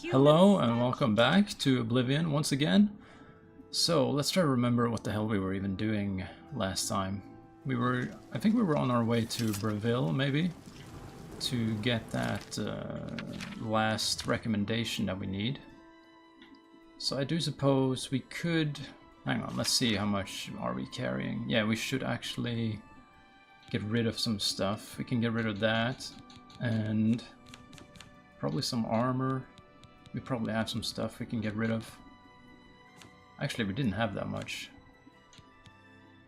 Hello and welcome back to Oblivion once again. So let's try to remember what the hell we were even doing last time. I think we were on our way to Breville, maybe, to get that last recommendation that we need. So I do suppose we could... Hang on, let's see how much are we carrying. Yeah, we should actually get rid of some stuff. We can get rid of that and probably some armor. We probably have some stuff we can get rid of. Actually, we didn't have that much.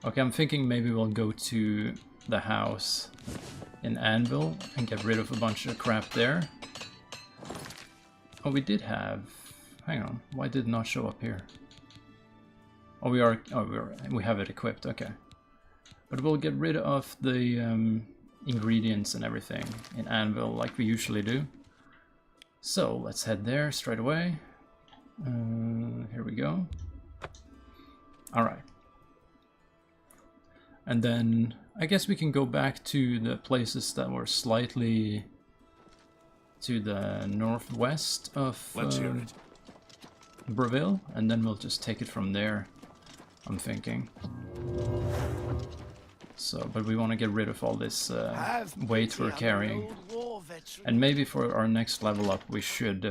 Okay, I'm thinking maybe we'll go to the house in Anvil and get rid of a bunch of crap there. Oh, we did have... Hang on, why did it not show up here? Oh, we have it equipped, okay. But we'll get rid of the ingredients and everything in Anvil like we usually do. So let's head there straight away. Here we go. Alright. And then I guess we can go back to the places that were slightly to the northwest of Breville, and then we'll just take it from there, I'm thinking. So, but we want to get rid of all this weight we're carrying. And maybe for our next level up we should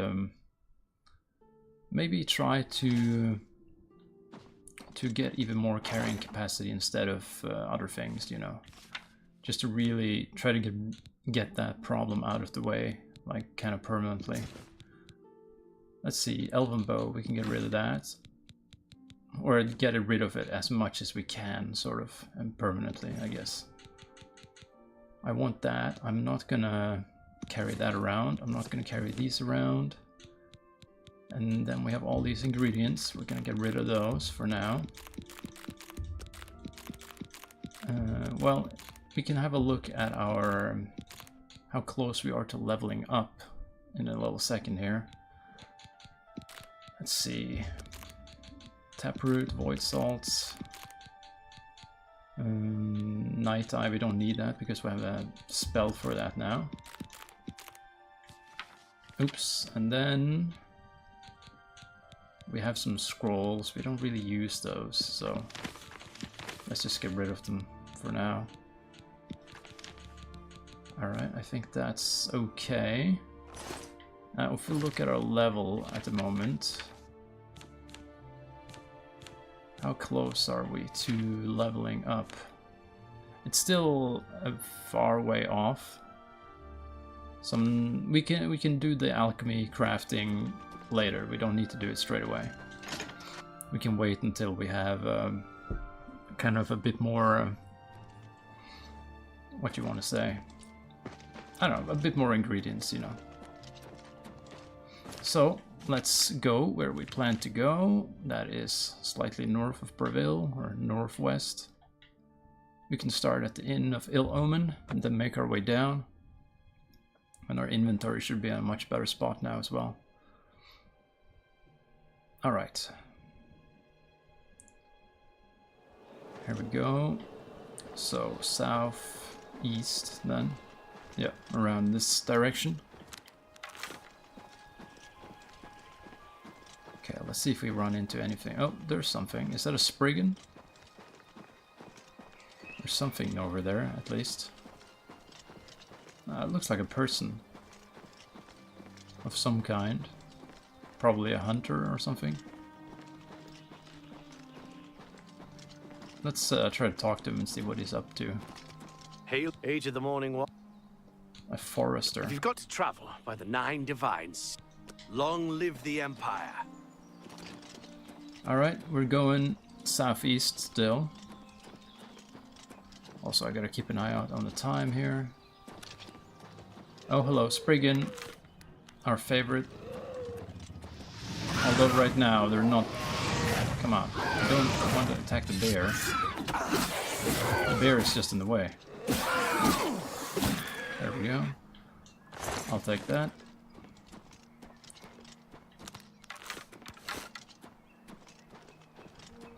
maybe try to get even more carrying capacity instead of other things, you know. Just to really try to get that problem out of the way, like kind of permanently. Let's see, Elven Bow, we can get rid of that. Or get rid of it as much as we can, sort of, and permanently, I guess. I want that. I'm not gonna carry that around. I'm not gonna carry these around. And then we have all these ingredients. We're gonna get rid of those for now. Well, we can have a look at our how close we are to leveling up in a little second here. Let's see. Taproot, Void Salts, Night Eye, we don't need that because we have a spell for that now. Oops, and then we have some scrolls, we don't really use those, so let's just get rid of them for now. Alright, I think that's okay. Now if we look at our level at the moment, how close are we to leveling up? It's still a far way off. We can do the alchemy crafting later. We don't need to do it straight away. We can wait until we have kind of a bit more what do you want to say? I don't know, a bit more ingredients, you know. So let's go where we plan to go. That is slightly north of Breville, or northwest. We can start at the Inn of Ill Omen and then make our way down. And our inventory should be in a much better spot now as well. Alright. Here we go. So south, east then. Yeah, around this direction. Okay, let's see if we run into anything. Oh, there's something. Is that a Spriggan? There's something over there, at least. It looks like a person. Of some kind. Probably a hunter or something. Let's try to talk to him and see what he's up to. Hail, age of the morning walk. A forester. If you've got to travel by the 9 divines, long live the Empire. Alright, we're going southeast still. Also, I gotta keep an eye out on the time here. Oh, hello, Spriggan. Our favorite. Although right now, they're not... Come on, I don't want to attack the bear. The bear is just in the way. There we go. I'll take that.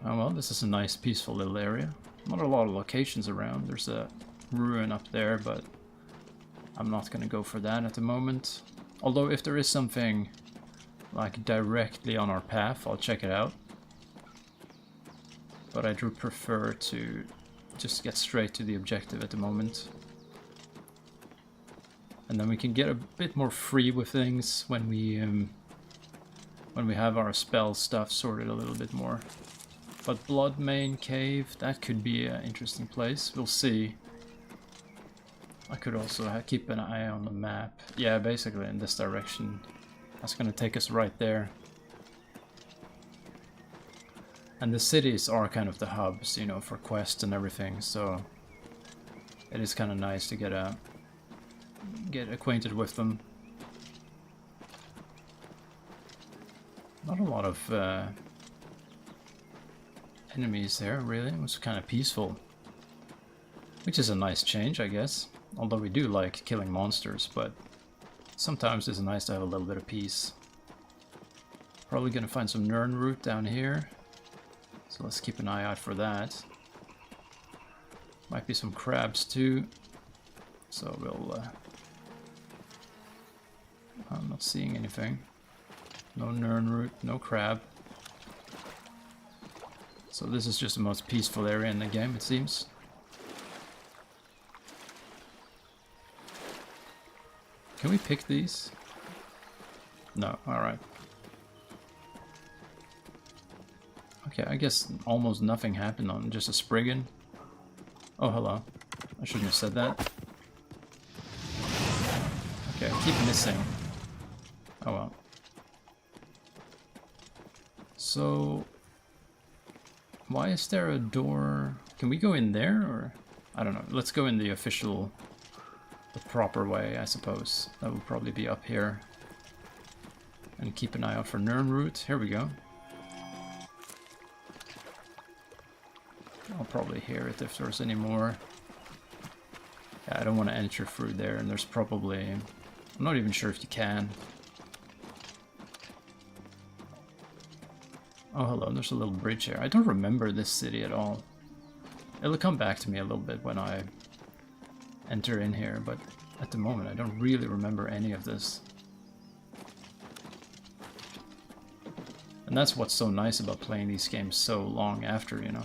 Oh well, this is a nice peaceful little area. Not a lot of locations around. There's a ruin up there, but I'm not gonna go for that at the moment. Although if there is something like directly on our path, I'll check it out. But I do prefer to just get straight to the objective at the moment. And then we can get a bit more free with things when we have our spell stuff sorted a little bit more. But Bloodmane Cave, that could be an interesting place. We'll see. I could also keep an eye on the map. Yeah, basically in this direction. That's gonna take us right there. And the cities are kind of the hubs, you know, for quests and everything, so it is kind of nice to get acquainted with them. Not a lot of enemies there, really. It was kind of peaceful. Which is a nice change, I guess. Although we do like killing monsters, but sometimes it's nice to have a little bit of peace. Probably gonna find some Nern root down here. So let's keep an eye out for that. Might be some crabs too. So we'll... I'm not seeing anything. No Nern root, no crab. So this is just the most peaceful area in the game, it seems. Can we pick these? No, alright. Okay, I guess almost nothing happened on just a Spriggan. Oh, hello. I shouldn't have said that. Okay, I keep missing. Oh well. So... why is there a door? Can we go in there, or... I don't know. Let's go in the official... the proper way, I suppose. That will probably be up here. And keep an eye out for Nern root. Here we go. I'll probably hear it if there's any more. Yeah, I don't want to enter through there, and there's probably... I'm not even sure if you can. Oh, hello, there's a little bridge here. I don't remember this city at all. It'll come back to me a little bit when I enter in here, but at the moment I don't really remember any of this. And that's what's so nice about playing these games so long after, you know.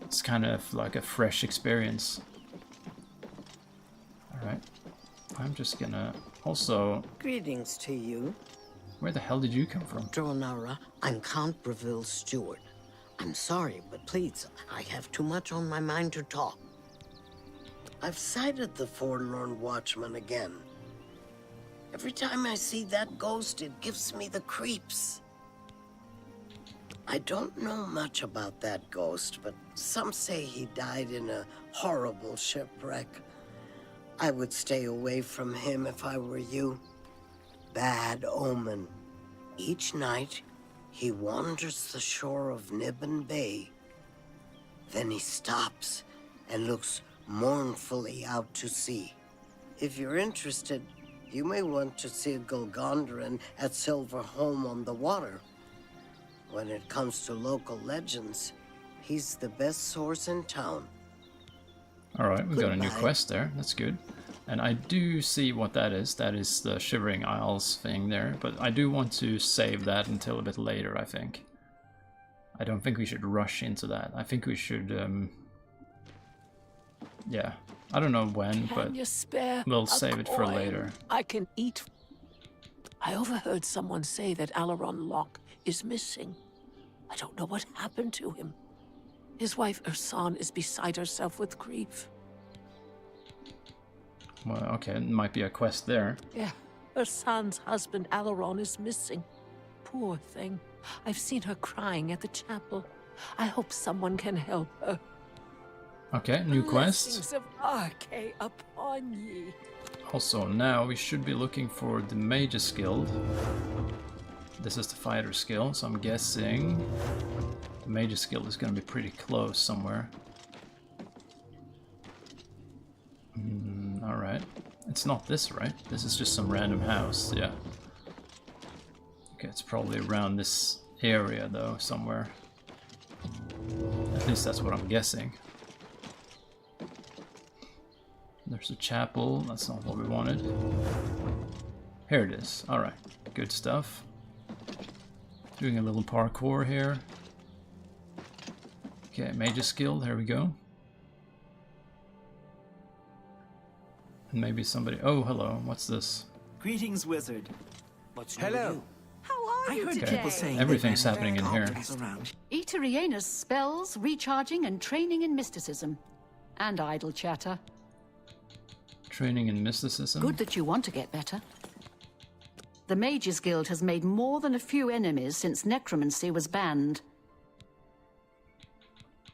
It's kind of like a fresh experience. Alright. I'm just gonna also... Greetings to you. Where the hell did you come from? Dronara, I'm Count Breville's steward. I'm sorry, but please, I have too much on my mind to talk. I've sighted the Forlorn Watchman again. Every time I see that ghost, it gives me the creeps. I don't know much about that ghost, but some say he died in a horrible shipwreck. I would stay away from him if I were you. Bad omen. Each night, he wanders the shore of Nibbin Bay. Then he stops and looks mournfully out to sea. If you're interested, you may want to see Golgondrin at Silver Home on the water. When it comes to local legends, he's the best source in town. Alright, we got a new quest there. That's good. And I do see what that is. That is the Shivering Isles thing there. But I do want to save that until a bit later, I think. I don't think we should rush into that. I think we should... yeah. I don't know when, but we'll save it for later. I can eat. I overheard someone say that Alaron Locke is missing. I don't know what happened to him. His wife Ursan is beside herself with grief. Well, okay, it might be a quest there. Yeah, Ursan's husband Alaron is missing. Poor thing. I've seen her crying at the chapel. I hope someone can help her. Okay, new quest. Blessings of Arche upon ye. Also, now we should be looking for the Mage's Guild. This is the fighter skill, so I'm guessing the Mage's Guild is going to be pretty close somewhere. Alright. It's not this, right? This is just some random house, yeah. Okay, it's probably around this area, though, somewhere. At least that's what I'm guessing. There's a chapel. That's not what we wanted. Here it is. Alright. good stuff. Doing a little parkour here. Okay, Mage's Guild, here we go. And maybe somebody... Oh, hello, what's this? Greetings, wizard. What's Hello. How are I you heard today? people saying Everything's that happening in here. goblins around. Eteriena's spells, recharging and training in mysticism. And idle chatter. Training in mysticism. Good that you want to get better. The Mages Guild has made more than a few enemies since necromancy was banned.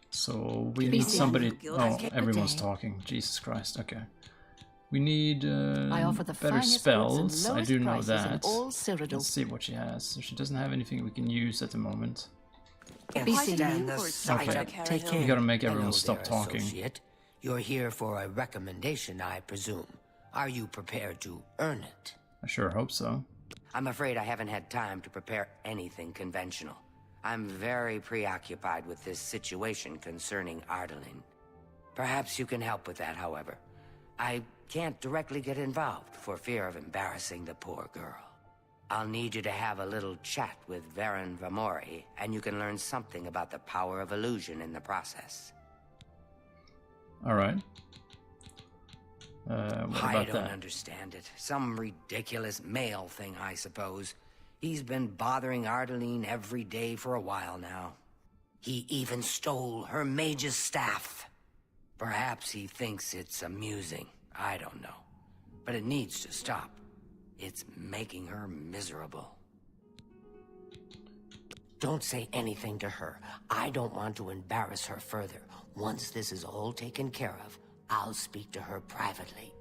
So we Be need the somebody... Annual Guild. Oh, Good everyone's day. talking. Jesus Christ, okay. We need I offer the better finest spells. goods and I lowest do know prices in that. all Cyrodiil. Let's see what she has. So she doesn't have anything we can use at the moment. Can't Be stand seeing the you. sight Okay. of Take care. We gotta make everyone Hello stop there, talking. associate. You're here for a recommendation, I presume. Are you prepared to earn it? I sure hope so. I'm afraid I haven't had time to prepare anything conventional. I'm very preoccupied with this situation concerning Ardaline. Perhaps you can help with that, however. I can't directly get involved for fear of embarrassing the poor girl. I'll need you to have a little chat with Varen Vamori, and you can learn something about the power of illusion in the process. Alright. What I about don't that? understand it. Some ridiculous male thing, I suppose. He's been bothering Ardaline every day for a while now. He even stole her mage's staff. Perhaps he thinks it's amusing. I don't know. But it needs to stop. It's making her miserable. Don't say anything to her. I don't want to embarrass her further. Once this is all taken care of, I'll speak to her privately.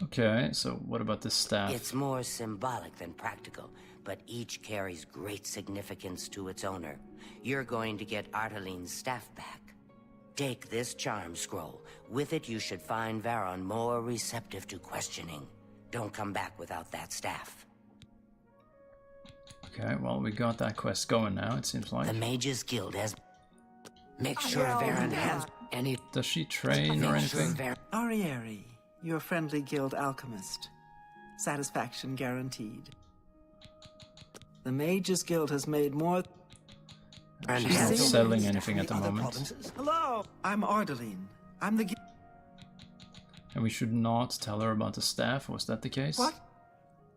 Okay, so what about this staff? It's more symbolic than practical, but each carries great significance to its owner. You're going to get Artaline's staff back. Take this charm scroll. With it, you should find Varon more receptive to questioning. Don't come back without that staff. Okay, well, we got that quest going now, it seems like. The Mages Guild has... Make sure Varon has any... Does she train or Make sure anything? Varon... Arieri, your friendly guild alchemist. Satisfaction guaranteed. The Mages Guild has made more... She's not selling anything at the moment. Hello, I'm Ardaline. I'm the guild... And we should not tell her about the staff, was that the case? What?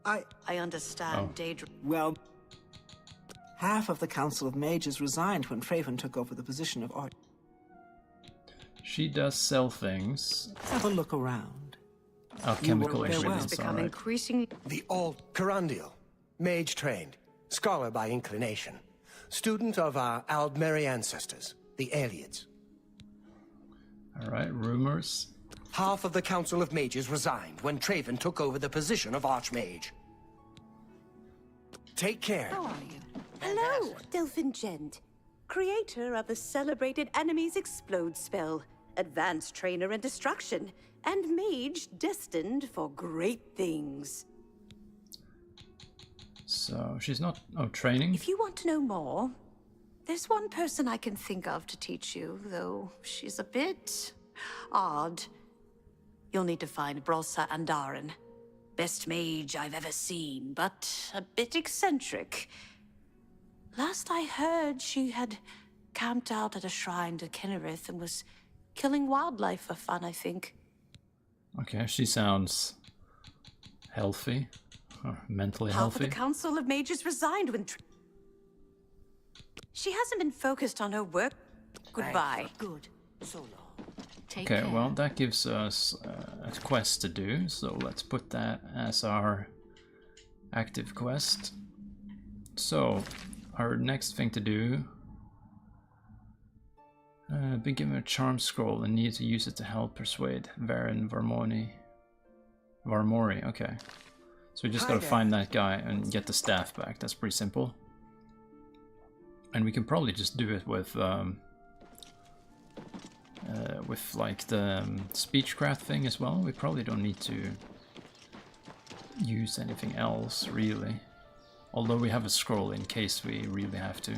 I understand, Oh. Daedra. Well... Half of the Council of Mages resigned when Traven took over the position of Art. She does sell things. Have a look around. Alchemical You were- ingredients, Become alright. increasingly... The Alt Carandial, mage trained, scholar by inclination, student of our Aldmeri ancestors, the Aelids. Alright, rumors. Half of the Council of Mages resigned when Traven took over the position of Archmage. Take care. How are you? Hello, Delphin Gent, creator of the celebrated Enemies Explode spell, advanced trainer in destruction, and mage destined for great things. So, she's not... Oh, training? If you want to know more, there's one person I can think of to teach you, though she's a bit odd. You'll need to find Brosa Andarin. Best mage I've ever seen, but a bit eccentric. Last I heard, she had camped out at a shrine to Kennerith and was killing wildlife for fun, I think. Okay, she sounds... healthy. Or mentally Half of healthy. the Council of Mages resigned when... She hasn't been focused on her work. Goodbye. Good. So long. Take Okay, care. well, that gives us a quest to do, so let's put that as our active quest. So, our next thing to do... been given a charm scroll and need to use it to help persuade Varen Varmori, okay. So we just Hi gotta there. find that guy and get the staff back, that's pretty simple. And we can probably just do it with like the speechcraft thing as well. We probably don't need to use anything else, really. Although we have a scroll in case we really have to.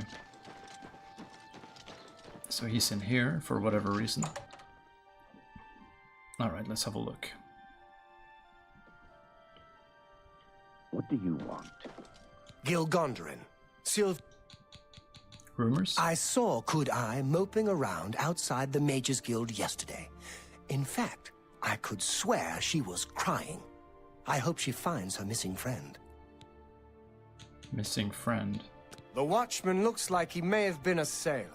So he's in here for whatever reason. Alright, let's have a look. do you want? Gilgondarin. Sylv... Rumors? I saw Kud-I moping around outside the Mages Guild yesterday. In fact, I could swear she was crying. I hope she finds her missing friend. Missing friend. The Watchman looks like he may have been a sailor.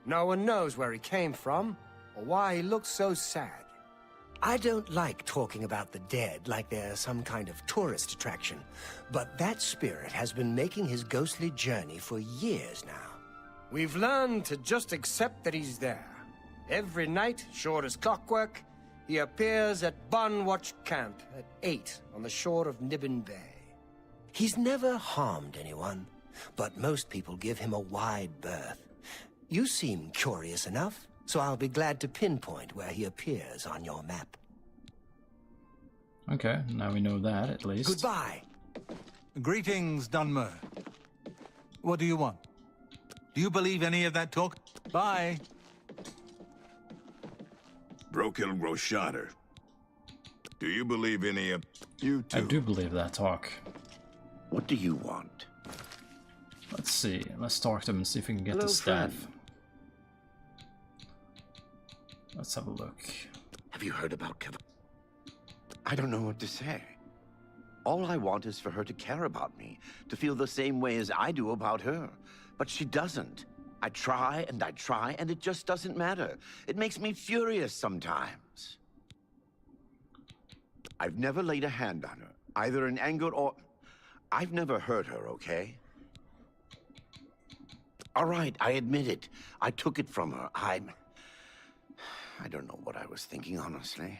No one knows where he came from, or why he looks so sad. I don't like talking about the dead like they're some kind of tourist attraction, but that spirit has been making his ghostly journey for years now. We've learned to just accept that he's there. Every night, short as clockwork, he appears at Bunwatch Camp at 8 on the shore of Nibbin Bay. He's never harmed anyone, but most people give him a wide berth. You seem curious enough, so I'll be glad to pinpoint where he appears on your map. Okay, now we know that, at least. Goodbye. Greetings, Dunmer. What do you want? Do you believe any of that talk? Bye. Brokil Groshader. Do you believe any of... You too. I do believe that talk. What do you want? Let's see. Let's talk to him and see if we can get Hello, the staff. friend. Let's have a look. Have you heard about Kev? I don't know what to say. All I want is for her to care about me, to feel the same way as I do about her. But she doesn't. I try, and it just doesn't matter. It makes me furious sometimes. I've never laid a hand on her, either in anger or... I've never hurt her, okay? All right, I admit it. I took it from her. I don't know what I was thinking, honestly.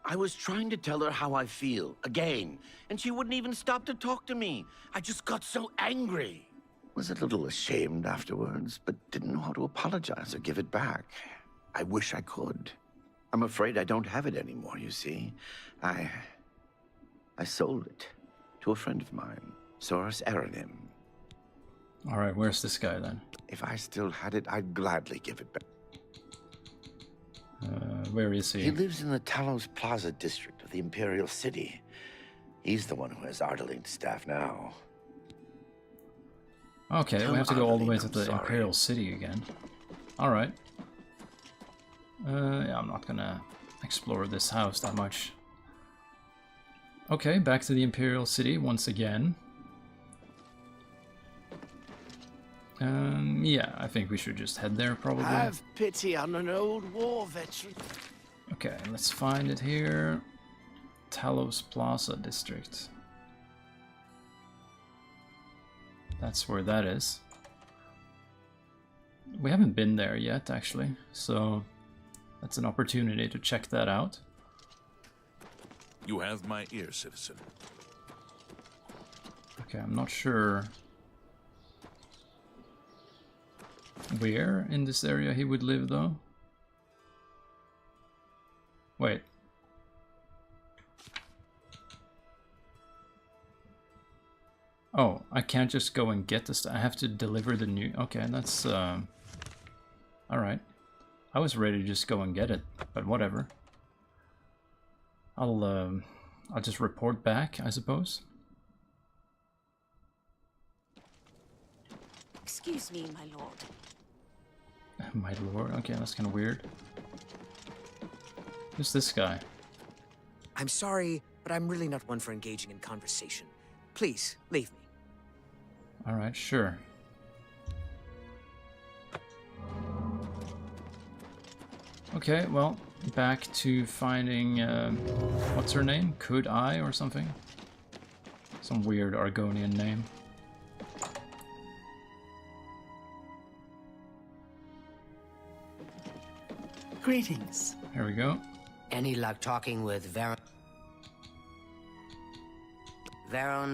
I was trying to tell her how I feel, again, and she wouldn't even stop to talk to me. I just got so angry. Was a little ashamed afterwards, but didn't know how to apologize or give it back. I wish I could. I'm afraid I don't have it anymore, you see. I sold it to a friend of mine, Soros Aranim. Alright, where's this guy then? If I still had it, I'd gladly give it back. Where is he? He lives in the Talos Plaza district of the Imperial City. He's the one who has Ardalin's staff now. Okay, Tell we have to go all the way to Ardaline the I'm sorry. Imperial City again. Alright. Yeah, I'm not gonna explore this house that much. Okay, back to the Imperial City once again. Yeah, I think we should just head there probably. Have pity on an old war veteran. Okay, let's find it here. Talos Plaza district. That's where that is. We haven't been there yet, actually, so that's an opportunity to check that out. You have my ear, citizen. Okay, I'm not sure where in this area he would live, though. Wait. Oh, I can't just go and get this. I have to deliver the new... Okay, that's... Alright. I was ready to just go and get it, but whatever. I'll just report back, I suppose. Excuse me, my lord. My lord? Okay, that's kind of weird. Who's this guy? I'm sorry, but I'm really not one for engaging in conversation. Please, leave me. Alright, sure. Okay, well, back to finding, what's her name? Kud-I or something? Some weird Argonian name. Greetings. Here we go. Any luck talking with Veron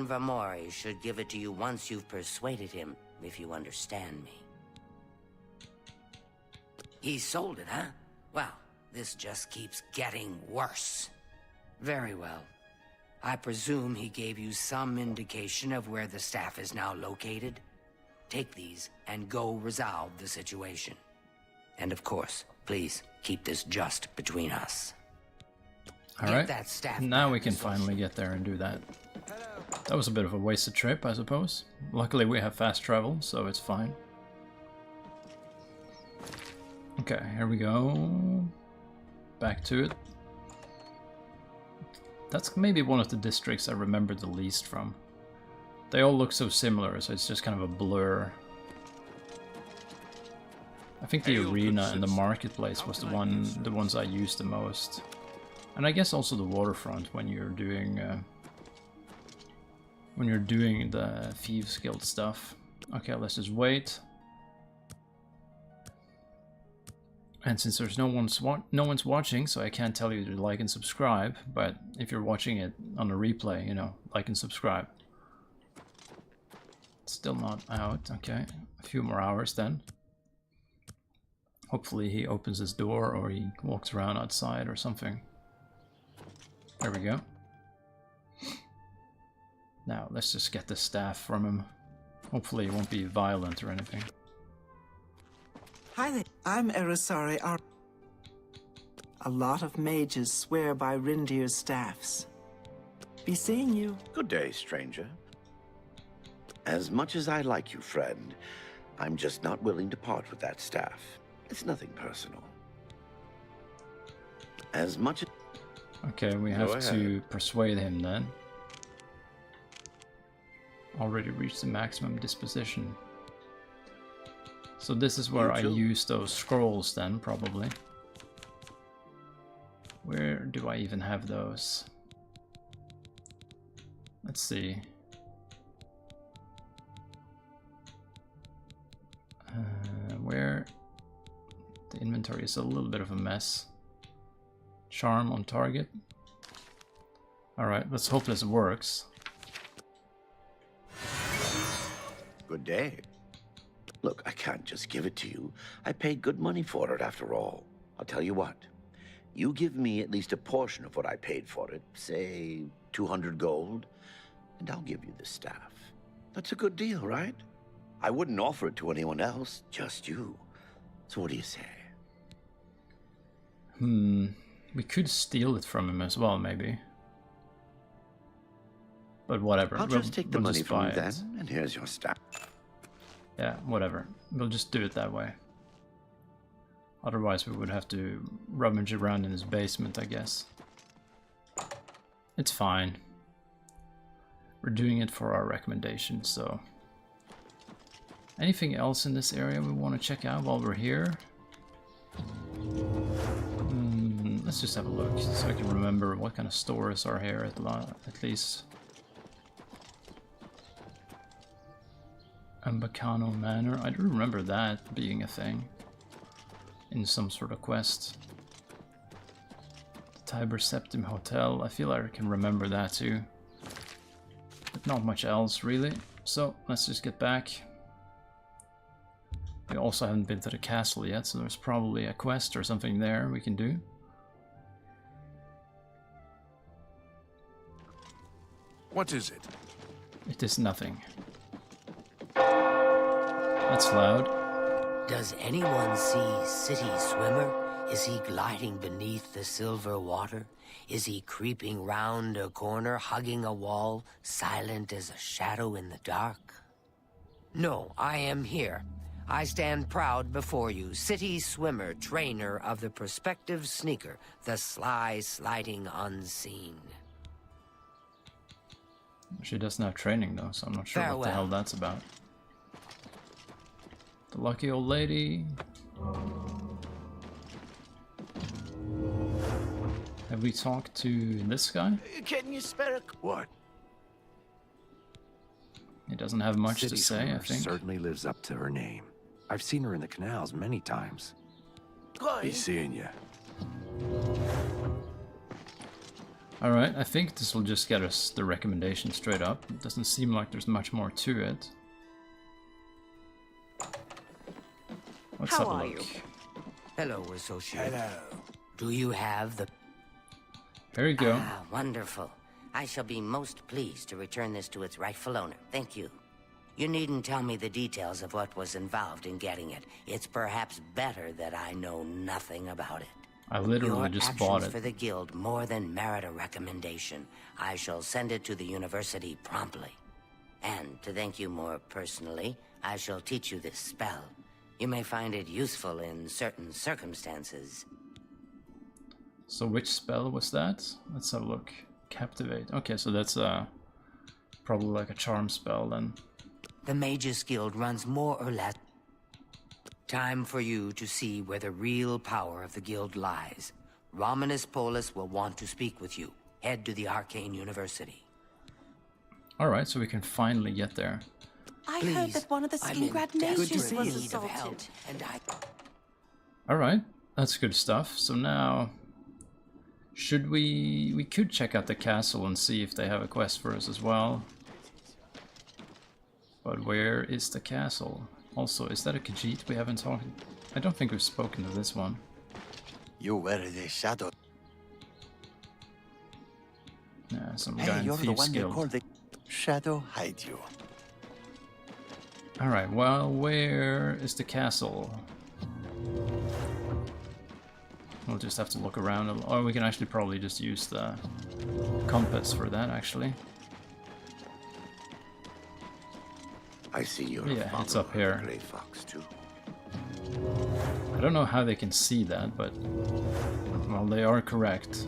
Vamori should give it to you once you've persuaded him, if you understand me. He sold it, huh? Well, this just keeps getting worse. Very well. I presume he gave you some indication of where the staff is now located? Take these and go resolve the situation. And of course, please keep this just between us. Alright, that staff now back, we can associate. finally get there and do that. Hello. That was a bit of a wasted trip, I suppose. Luckily we have fast travel, so it's fine. Okay, here we go. Back to it. That's maybe one of the districts I remember the least from. They all look so similar, so it's just kind of a blur. I think the arena and the marketplace was the ones I used the most. And I guess also the waterfront when you're doing the Thieves Guild stuff. Okay, let's just wait. And since there's no one's watching, so I can't tell you to like and subscribe, but if you're watching it on a replay, you know, like and subscribe. Still not out, okay. A few more hours then. Hopefully he opens his door or he walks around outside or something. There we go. Now, let's just get the staff from him. Hopefully he won't be violent or anything. Hi there. I'm Erisari. A lot of mages swear by Rindir's staffs. Be seeing you. Good day, stranger. As much as I like you, friend, I'm just not willing to part with that staff. It's nothing personal. As much as... Okay, we have to persuade him then. Already reached the maximum disposition. So this is where I use those scrolls then, probably. Where do I even have those? Let's see. Where? The inventory is a little bit of a mess. Charm on target. Alright, let's hope this works. Good day. Look, I can't just give it to you. I paid good money for it after all. I'll tell you what. You give me at least a portion of what I paid for it, say 200 gold, and I'll give you the staff. That's a good deal, right? I wouldn't offer it to anyone else, just you. So what do you say? We could steal it from him as well, maybe. But whatever. I'll just take the money from you then, and here's your staff. Yeah, whatever. We'll just do it that way. Otherwise we would have to rummage around in his basement, I guess. It's fine. We're doing it for our recommendation, so... Anything else in this area we want to check out while we're here? Let's just have a look, so I can remember what kind of stores are here at least. Ambacano Manor, I do remember that being a thing. In some sort of quest. The Tiber Septim Hotel, I feel like I can remember that too. But not much else really, so let's just get back. We also haven't been to the castle yet, so there's probably a quest or something there we can do. What is it? It is nothing. That's loud. Does anyone see City Swimmer? Is he gliding beneath the silver water? Is he creeping round a corner, hugging a wall, silent as a shadow in the dark? No, I am here. I stand proud before you, City Swimmer, trainer of the prospective sneaker, the sly sliding unseen. She doesn't have training though, so I'm not sure what the hell that's about. The lucky old lady. Have we talked to this guy? Can you spare a... What? He doesn't have much City to say, I Swimmer think. certainly lives up to her name. I've seen her in the canals many times. Be seeing you. Alright, I think this will just get us the recommendation straight up. It doesn't seem like there's much more to it. Let's have a look. Hello, associate. Hello. Do you have the... There you go. Ah, wonderful. I shall be most pleased to return this to its rightful owner. Thank you. You needn't tell me the details of what was involved in getting it. It's perhaps better that I know nothing about it. I literally Your just actions bought it. for the guild more than merit a recommendation. I shall send it to the university promptly. And to thank you more personally, I shall teach you this spell. You may find it useful in certain circumstances. So which spell was that? Let's have a look. Captivate. Okay, so that's probably like a charm spell then. The Mages Guild runs more or less. Time for you to see where the real power of the guild lies. Romanus Paulus will want to speak with you. Head to the Arcane University. Alright, so we can finally get there. I heard that one of the Skingrad mages was assaulted. Alright, that's good stuff. So now, should we could check out the castle and see if they have a quest for us as well. But where is the castle? Also, is that a Khajiit we haven't talked? I don't think we've spoken to this one. You were the shadow. Yeah, some Hey, guy in you're the Thieves one they Guild. call the Shadow Hide You. Alright, well, where is the castle? We'll just have to look around. Or we can actually probably just use the compass for that, actually. I see you're Yeah, it's up here. Gray Fox too. I don't know how they can see that, but well, they are correct.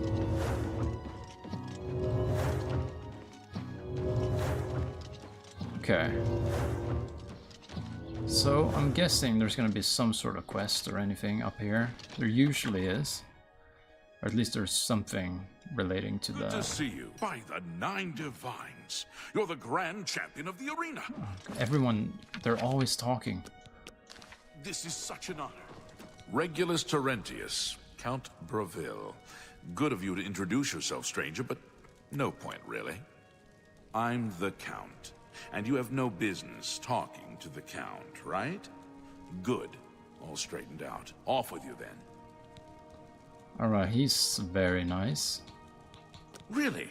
Okay. So I'm guessing there's gonna be some sort of quest or anything up here. There usually is. Or at least there's something relating to Good the... to see you. By the 9 Divines. You're the grand champion of the arena. Everyone, they're always talking. This is such an honor. Regulus Terentius, Count Breville. Good of you to introduce yourself, stranger, but no point, really. I'm the Count, and you have no business talking to the Count, right? Good. All straightened out. Off with you, then. Alright, he's very nice. Really?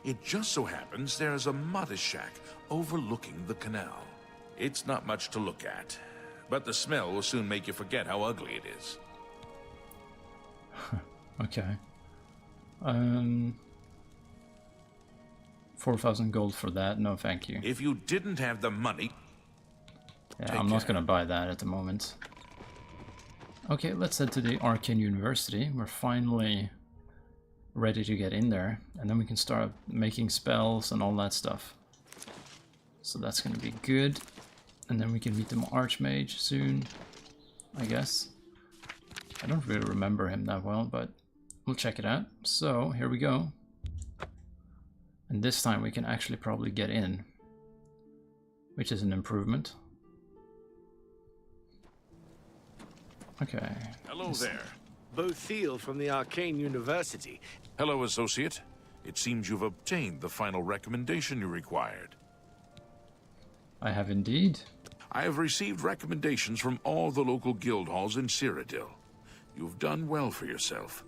It just so happens there's a modest shack overlooking the canal. It's not much to look at, but the smell will soon make you forget how ugly it is. Okay. 4,000 gold for that? No, thank you. If you didn't have the money... Yeah, I'm not gonna buy that at the moment. Okay, let's head to the Arcane University. We're finally ready to get in there, and then we can start making spells and all that stuff. So that's gonna be good. And then we can meet the Archmage soon, I guess. I don't really remember him that well, but we'll check it out. So, here we go. And this time we can actually probably get in, which is an improvement. Okay. Hello there. Both Thiel from the Arcane University. Hello, Associate. It seems you've obtained the final recommendation you required. I have indeed. I have received recommendations from all the local guild halls in Cyrodiil. You've done well for yourself.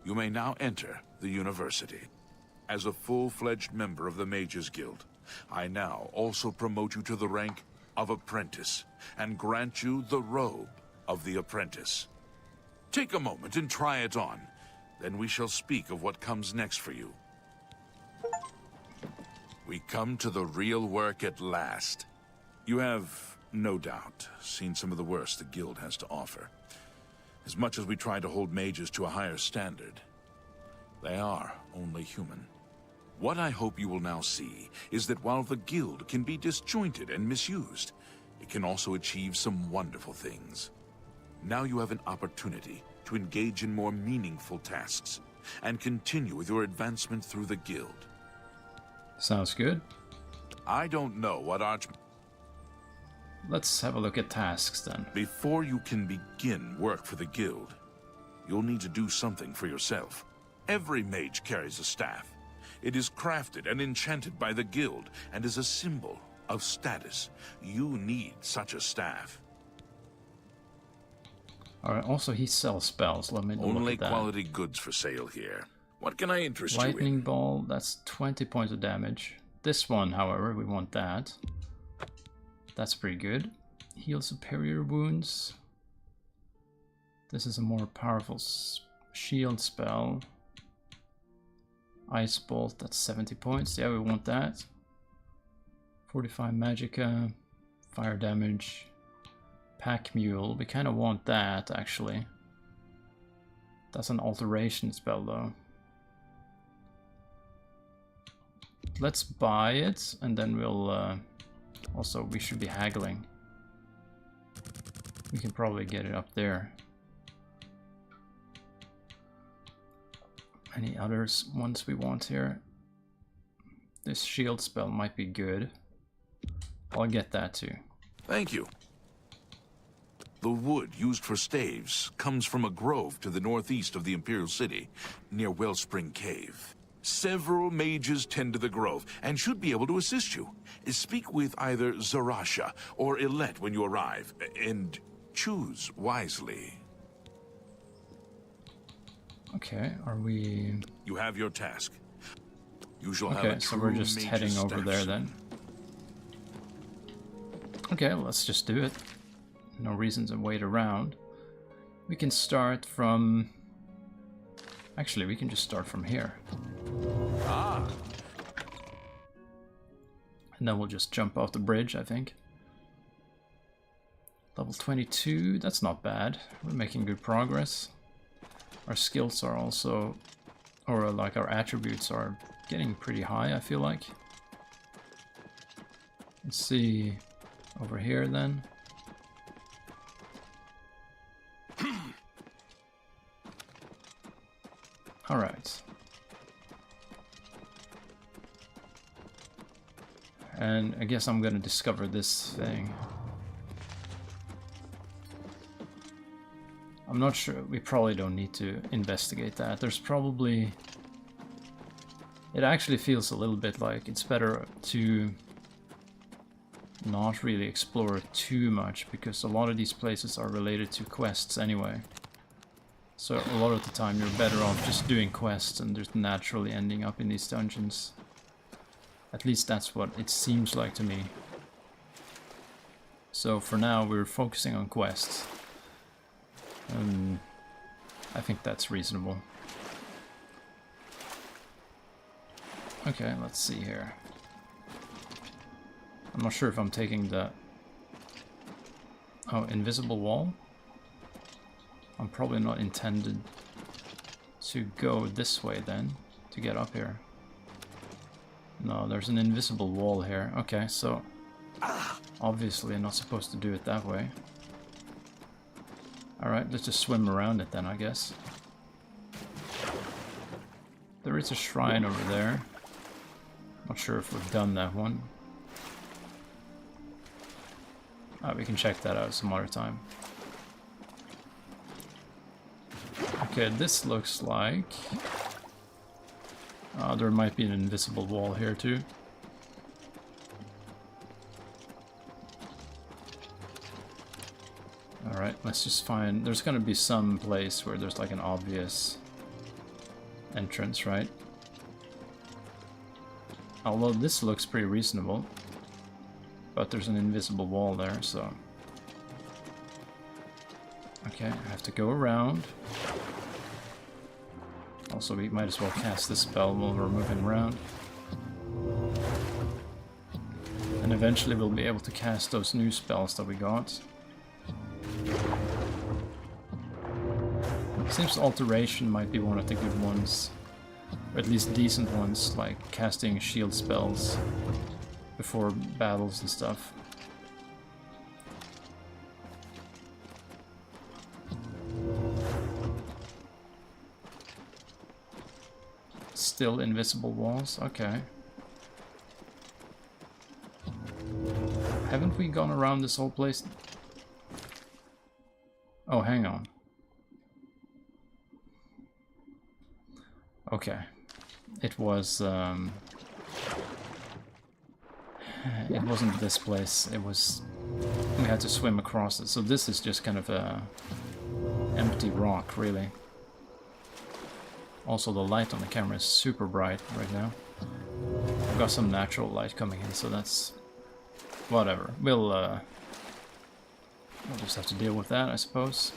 You may now enter the university. As a full-fledged member of the Mages Guild, I now also promote you to the rank of Apprentice and grant you the robe of the Apprentice. Take a moment and try it on. Then we shall speak of what comes next for you. We come to the real work at last. You have, no doubt, seen some of the worst the guild has to offer. As much as we try to hold mages to a higher standard, they are only human. What I hope you will now see is that while the guild can be disjointed and misused, it can also achieve some wonderful things. Now you have an opportunity to engage in more meaningful tasks and continue with your advancement through the guild. Sounds good. I don't know what Let's have a look at tasks then. Before you can begin work for the guild, you'll need to do something for yourself. Every mage carries a staff. It is crafted and enchanted by the guild and is a symbol of status. You need such a staff. Alright, also he sells spells. Let me look Only at that. quality goods for sale here. What can I interest you in? Lightning Ball, that's 20 points of damage. This one, however, we want that. That's pretty good. Heal superior wounds. This is a more powerful shield spell. Ice Bolt, that's 70 points. Yeah, we want that. 45 Magicka. Fire damage. Pack Mule. We kind of want that, actually. That's an alteration spell, though. Let's buy it, and then we'll... also, we should be haggling. We can probably get it up there. Any others ones we want here? This shield spell might be good. I'll get that too. Thank you. The wood used for staves comes from a grove to the northeast of the Imperial City, near Wellspring Cave. Several mages tend to the grove and should be able to assist you. Speak with either Zarasha or Ilette when you arrive, and choose wisely. Okay, are we... You have your task. You shall have Okay, a so we're just mage's heading over staff there soon. then. Okay, let's just do it. No reason to wait around. We can start from... Actually, we can just start from here. Ah. And then we'll just jump off the bridge, I think. Level 22, that's not bad. We're making good progress. Our skills are also... Or like our attributes are getting pretty high, I feel like. Let's see... Over here then. Alright. And I guess I'm gonna discover this thing. I'm not sure, we probably don't need to investigate that. There's probably... It actually feels a little bit like it's better to not really explore too much, because a lot of these places are related to quests anyway. So a lot of the time you're better off just doing quests and just naturally ending up in these dungeons. At least that's what it seems like to me. So for now we're focusing on quests. I think that's reasonable. Okay, let's see here. I'm not sure if I'm taking the... Oh, invisible wall? I'm probably not intended to go this way then, to get up here. No, there's an invisible wall here. Okay, so... Obviously I'm not supposed to do it that way. Alright, let's just swim around it then, I guess. There is a shrine over there. Not sure if we've done that one. We can check that out some other time. Okay, this looks like... there might be an invisible wall here too. Alright, let's just find... There's gonna be some place where there's like an obvious entrance, right? Although this looks pretty reasonable. But there's an invisible wall there, so... Okay, I have to go around. Also, we might as well cast this spell while we're moving around. And eventually we'll be able to cast those new spells that we got. Seems Alteration might be one of the good ones. Or at least decent ones, like casting shield spells before battles and stuff. Still invisible walls? Okay. Haven't we gone around this whole place? Oh, hang on. Okay. It was, it wasn't this place, it was... We had to swim across it, so this is just kind of a empty rock, really. Also, the light on the camera is super bright right now. I've got some natural light coming in, so that's... Whatever. We'll just have to deal with that, I suppose.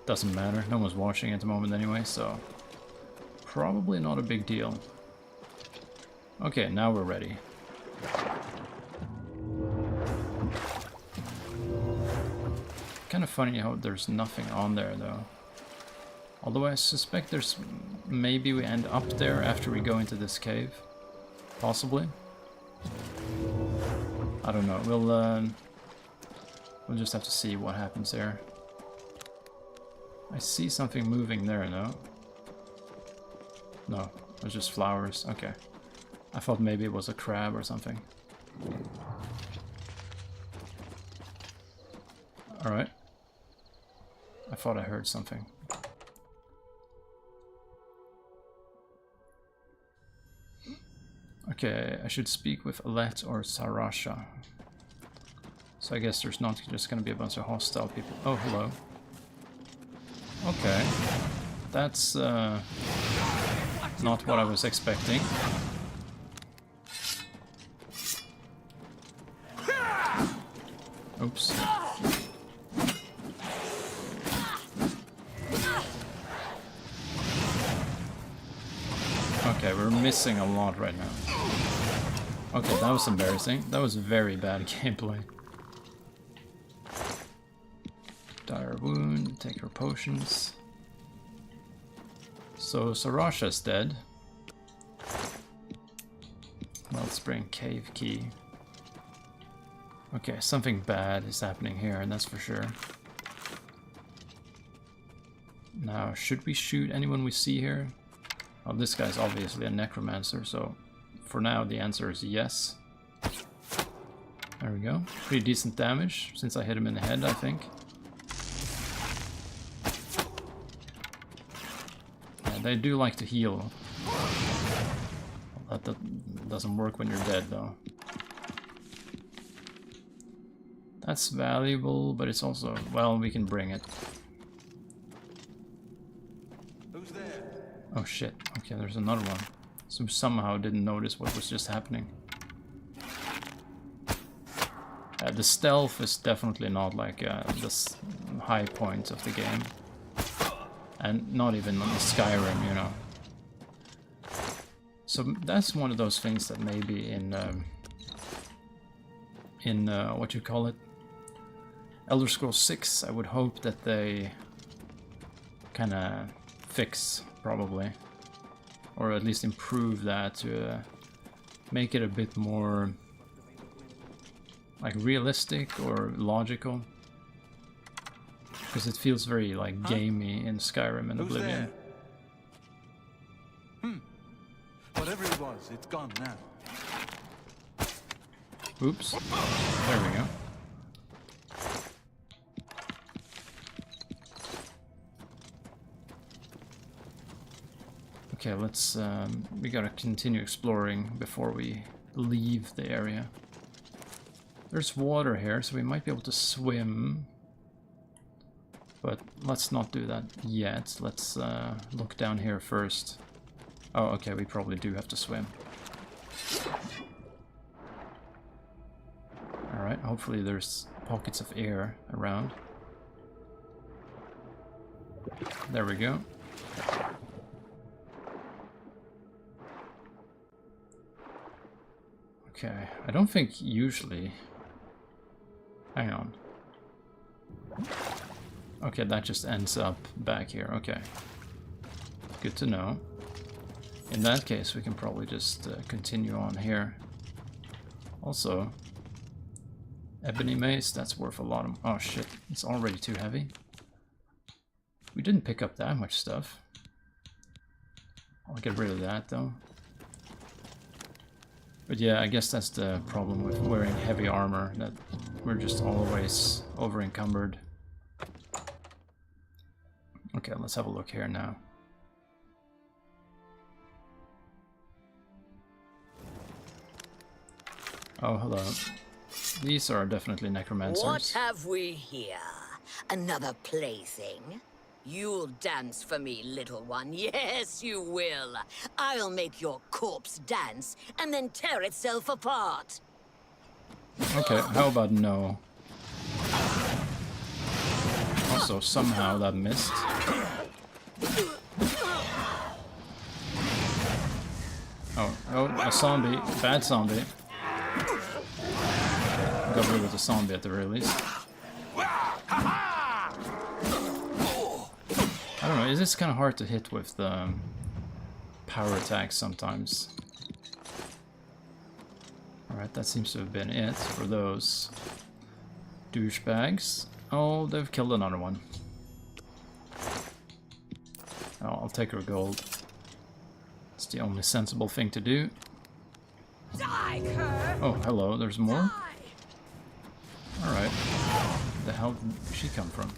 Doesn't matter, no one's watching at the moment anyway, so probably not a big deal. Okay, now we're ready. Kind of funny how there's nothing on there though. Although I suspect there's... maybe we end up there after we go into this cave. Possibly. I don't know. We'll just have to see what happens there. I see something moving there, no? No, it was just flowers. Okay. I thought maybe it was a crab or something. Alright. I thought I heard something. Okay, I should speak with Alet or Sarasha. So I guess there's not just gonna be a bunch of hostile people. Oh, hello. Okay. That's not what I was expecting. Oops. Okay, we're missing a lot right now. Okay, that was embarrassing. That was very bad gameplay. Dire wound, take her potions. So Sarasha's dead. Wellspring cave key. Okay, something bad is happening here, and that's for sure. Now, should we shoot anyone we see here? Well, this guy's obviously a necromancer, so for now the answer is yes. There we go. Pretty decent damage, since I hit him in the head, I think. Yeah, they do like to heal. That doesn't work when you're dead, though. That's valuable, but it's also... well, we can bring it. Who's there? Oh shit, okay, there's another one. So somehow didn't notice what was just happening. The stealth is definitely not like the high point of the game. And not even on the Skyrim, you know. So that's one of those things that maybe in what you call it, Elder Scrolls 6, I would hope that they kind of fix, probably, or at least improve that to make it a bit more like realistic or logical, because it feels very like gamey in Skyrim and Oblivion. Whatever it was, it's gone now. Oops. There we go. Okay, let's... we gotta continue exploring before we leave the area. There's water here, so we might be able to swim. But let's not do that yet. Let's look down here first. Oh, okay, we probably do have to swim. Alright, hopefully there's pockets of air around. There we go. Okay, I don't think usually... hang on. Okay, that just ends up back here, okay. Good to know. In that case, we can probably just continue on here. Also, ebony mace, that's worth a lot of... oh shit, it's already too heavy. We didn't pick up that much stuff. I'll get rid of that though. But yeah, I guess that's the problem with wearing heavy armor, that we're just always over encumbered. Okay, let's have a look here now. Oh, hello. These are definitely necromancers. What have we here? Another plaything? You'll dance for me, little one. Yes, you will. I'll make your corpse dance and then tear itself apart. Okay, how about no? Also, somehow that missed. Oh, a zombie. Bad zombie. Got rid of the zombie at the very least. I don't know, it's kind of hard to hit with the power attacks sometimes. Alright, that seems to have been it for those douchebags. Oh, they've killed another one. Oh, I'll take her gold. It's the only sensible thing to do. Oh, hello, there's more? Alright. Where the hell did she come from?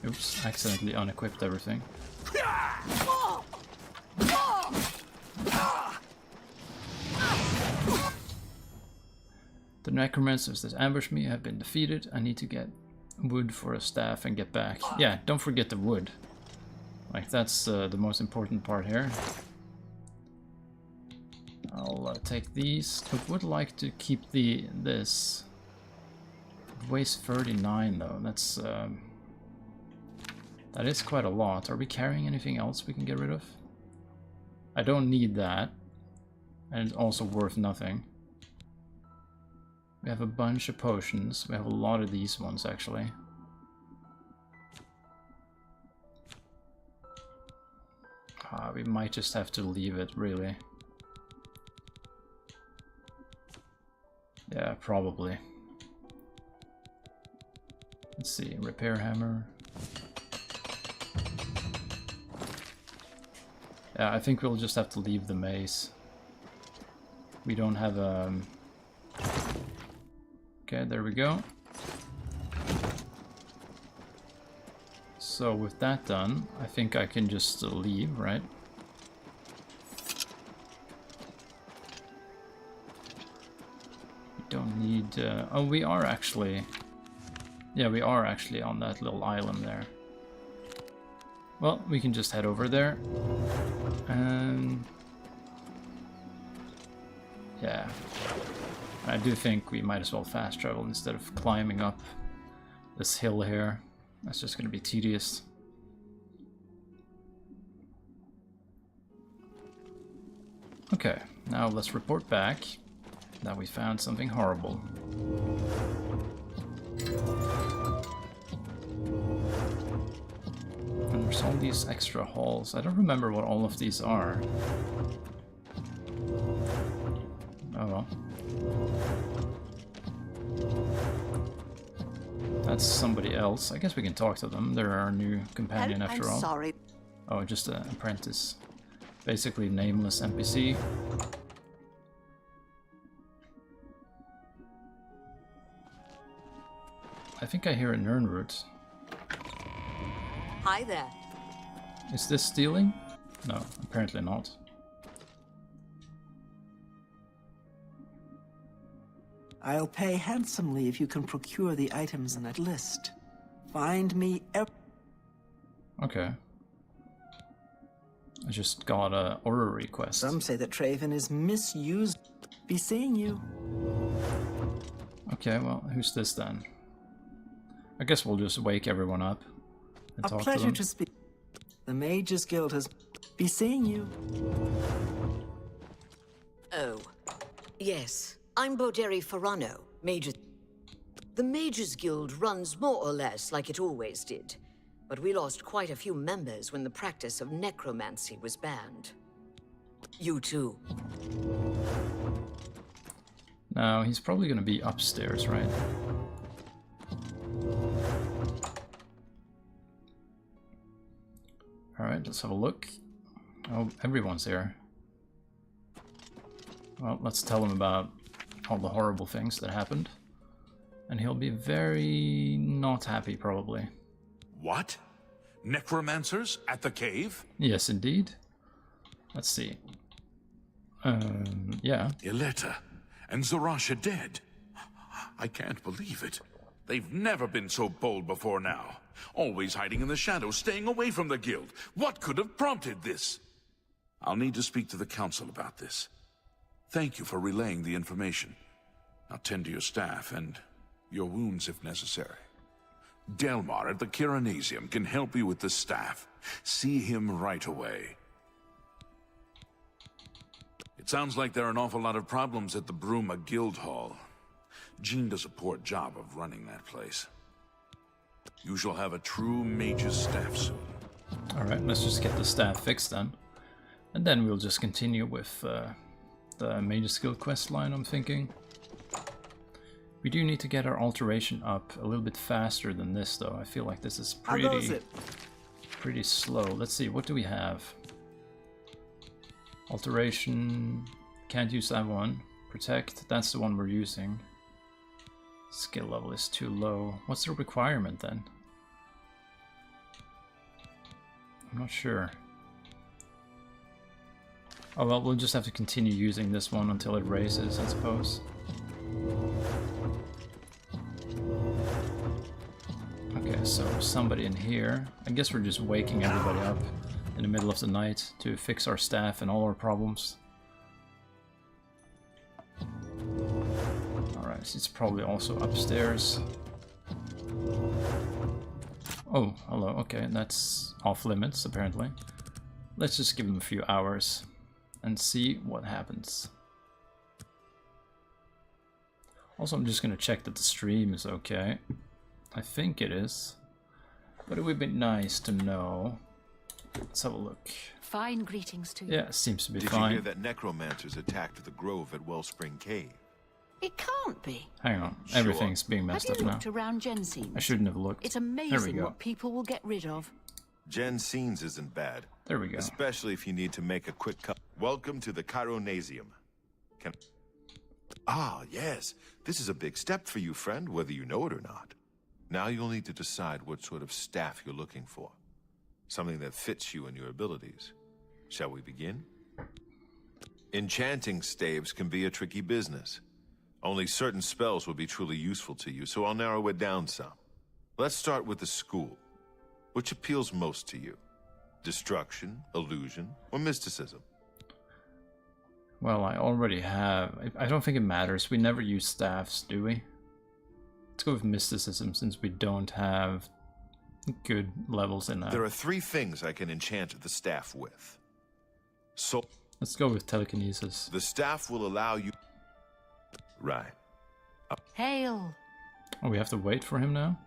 Oops, accidentally unequipped everything. The necromancers that ambushed me have been defeated. I need to get wood for a staff and get back. Yeah, don't forget the wood. Like, that's the most important part here. I'll take these. I would like to keep this. It weighs 39 though. That's that is quite a lot. Are we carrying anything else we can get rid of? I don't need that. And it's also worth nothing. We have a bunch of potions. We have a lot of these ones actually. We might just have to leave it, really. Yeah, probably. Let's see, repair hammer. Yeah, I think we'll just have to leave the maze. We don't have a... Okay, there we go. So with that done, I think I can just leave, right? We don't need... oh, we are actually... Yeah, we are actually on that little island there. Well, we can just head over there. And... yeah. I do think we might as well fast travel instead of climbing up this hill here. That's just going to be tedious. Okay, now let's report back that we found something horrible. And there's all these extra halls. I don't remember what all of these are. Oh well. That's somebody else. I guess we can talk to them. They're our new companion after all. I'm sorry. Oh, just an apprentice. Basically nameless NPC. I think I hear a Nirnroot. Hi there. Is this stealing? No, apparently not. I'll pay handsomely if you can procure the items in that list. Find me Okay. I just got a order request. Some say that Traven is misused. Be seeing you. Okay, well, who's this then? I guess we'll just wake everyone up and talk to them. A pleasure to speak. The Mages Guild has... Be seeing you. Oh, yes. I'm Boderi Ferrano, Mages. The Mages Guild runs more or less like it always did, but we lost quite a few members when the practice of necromancy was banned. You too. Now, he's probably going to be upstairs, right? Alright, let's have a look. Oh, everyone's here. Well, let's tell him about all the horrible things that happened. And he'll be very not happy, probably. What? Necromancers at the cave? Yes, indeed. Let's see. Yeah. Ileta and Zarasha dead. I can't believe it. They've never been so bold before now. Always hiding in the shadows, staying away from the guild. What could have prompted this? I'll need to speak to the council about this. Thank you for relaying the information. Now tend to your staff and your wounds if necessary. Delmar at the Kiranasium can help you with the staff. See him right away. It sounds like there are an awful lot of problems at the Bruma Guild Hall. Jean does a poor job of running that place. You shall have a true mage's staff soon. Alright, let's just get the staff fixed then. And then we'll just continue with the mage's guild quest line, I'm thinking. We do need to get our alteration up a little bit faster than this though. I feel like this is pretty slow. Let's see, what do we have? Alteration, can't use that one. Protect, that's the one we're using. Skill level is too low. What's the requirement then? I'm not sure. Oh well, we'll just have to continue using this one until it raises, I suppose. Okay, so somebody in here. I guess we're just waking everybody up in the middle of the night to fix our staff and all our problems. Alright, so it's probably also upstairs. Oh, hello, okay, that's off limits apparently. Let's just give them a few hours and see what happens. Also, I'm just gonna check that the stream is okay. I think it is, but it would be nice to know. Let's have a look. Fine greetings to you. Yeah, it seems to be Did fine. you hear that necromancers attacked the grove at Wellspring Cave? It can't be. Hang on, Sure. everything's being messed Have up you now. looked around Jensen's? I shouldn't have looked. It's There we amazing go. what people will get rid of. Jensen's isn't bad. There we go. Especially if you need to make a quick cut. Welcome to the Chironasium. Can... Ah, yes. This is a big step for you, friend, whether you know it or not. Now you'll need to decide what sort of staff you're looking for. Something that fits you and your abilities. Shall we begin? Enchanting staves can be a tricky business. Only certain spells will be truly useful to you, so I'll narrow it down some. Let's start with the school. Which appeals most to you? Destruction, illusion, or mysticism? Well, I already have. I don't think it matters. We never use staffs, do we? Let's go with mysticism since we don't have good levels in that. There are 3 things I can enchant the staff with. So let's go with telekinesis. The staff will allow you... Right. Hail! Oh, we have to wait for him now?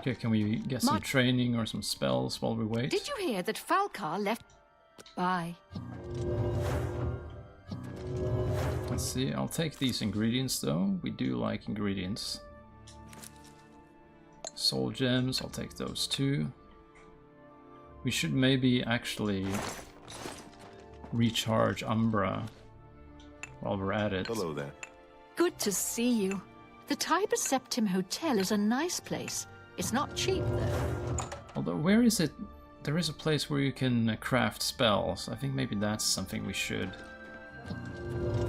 Okay, can we get some training or some spells while we wait? Did you hear that Falcar left? Bye. Let's see, I'll take these ingredients though. We do like ingredients. Soul gems, I'll take those too. We should maybe actually recharge Umbra while we're at it. Hello there. Good to see you. The Tiber Septim Hotel is a nice place. It's not cheap though. Although, where is it? There is a place where you can craft spells. I think maybe that's something we should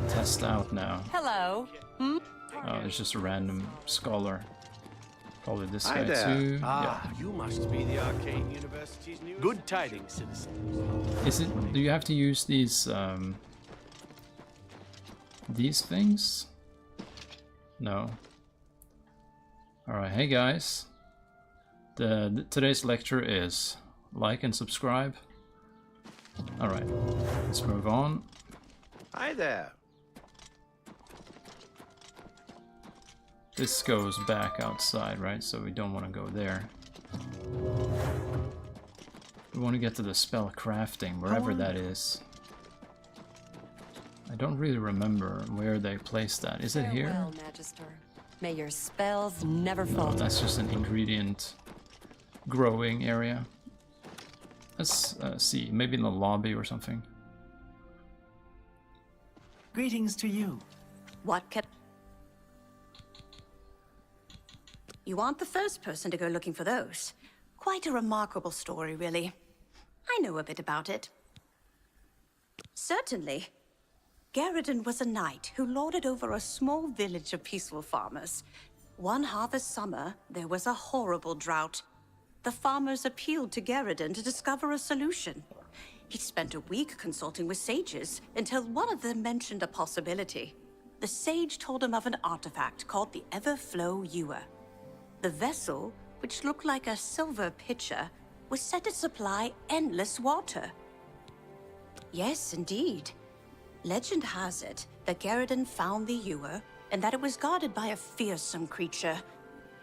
test out now. Hello. Oh, there's just a random scholar. Probably this Hi guy there. too. Ah, you must be the Arcane University's new. Good tidings, citizen. Is it? Do you have to use these things? No. All right, hey guys. Today's lecture is like and subscribe. All right, let's move on. Hi there. This goes back outside, right? So we don't want to go there. We want to get to the spell crafting, wherever that is. I don't really remember where they placed that. Is it here? Farewell, Magister. May your spells never No, falter. that's just an ingredient growing area. Let's see, maybe in the lobby or something. Greetings to you. What can... You aren't the first person to go looking for those. Quite a remarkable story, really. I know a bit about it. Certainly. Garridan was a knight who lorded over a small village of peaceful farmers. One harvest summer, there was a horrible drought. The farmers appealed to Garridan to discover a solution. He spent a week consulting with sages until one of them mentioned a possibility. the sage told him of an artifact called the Everflow Ewer. The vessel, which looked like a silver pitcher, was said to supply endless water. Yes, indeed. Legend has it that Garridan found the ewer and that it was guarded by a fearsome creature.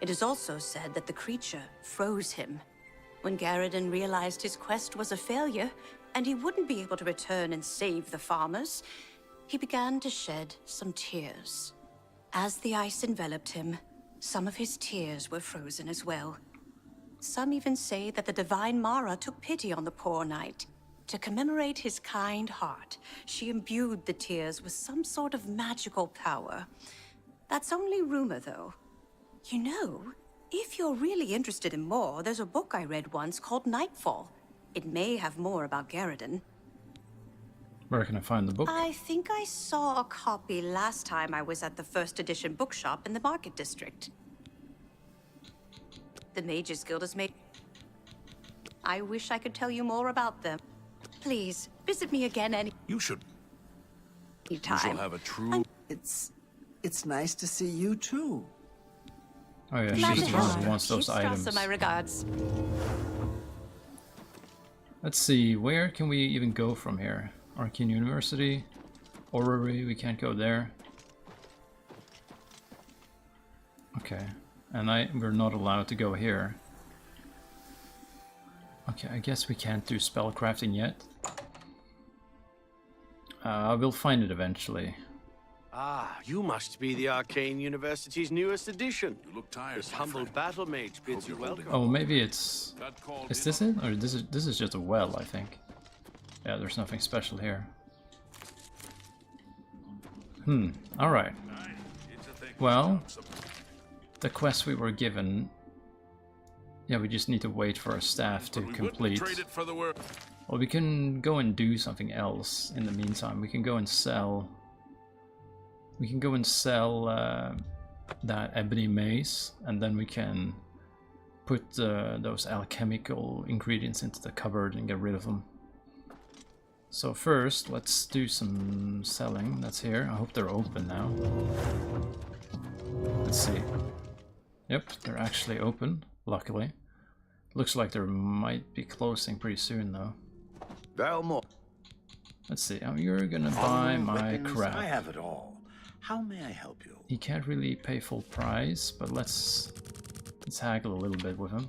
It is also said that the creature froze him. When Garridan realized his quest was a failure and he wouldn't be able to return and save the farmers, he began to shed some tears. As the ice enveloped him, some of his tears were frozen as well. Some even say that the divine Mara took pity on the poor knight. To commemorate his kind heart, she imbued the tears with some sort of magical power. That's only rumor, though. You know, if you're really interested in more, there's a book I read once called Nightfall. It may have more about Garridan. Where can I find the book? I think I saw a copy last time I was at the first edition bookshop in the Market District. The Mages Guild has made... I wish I could tell you more about them. Please, visit me again any... You should. You shall have a true... It's nice to see you too. Oh yeah, Glad she's to the one help. who wants those Chief Strasser, items. my regards. Let's see, where can we even go from here? Arcane University, Orrery, we can't go there. Okay, and we're not allowed to go here. Okay, I guess we can't do spellcrafting yet. We'll find it eventually. Ah, you must be the Arcane University's newest addition. You look tired. This humble battle mage bids you welcome. Oh, maybe it's... Is this it? Or this is just a well, I think. Yeah, there's nothing special here. Alright. Well, the quest we were given... Yeah, we just need to wait for our staff to complete. Well, we can go and do something else in the meantime. We can go and sell... We can go and sell that ebony mace, and then we can put those alchemical ingredients into the cupboard and get rid of them. So first, let's do some selling. That's here. I hope they're open now. Let's see. Yep, they're actually open, luckily. Looks like they might be closing pretty soon, though. Let's see. Oh, you're gonna buy my crap. I have it all. How may I help you? He can't really pay full price, but let's haggle a little bit with him.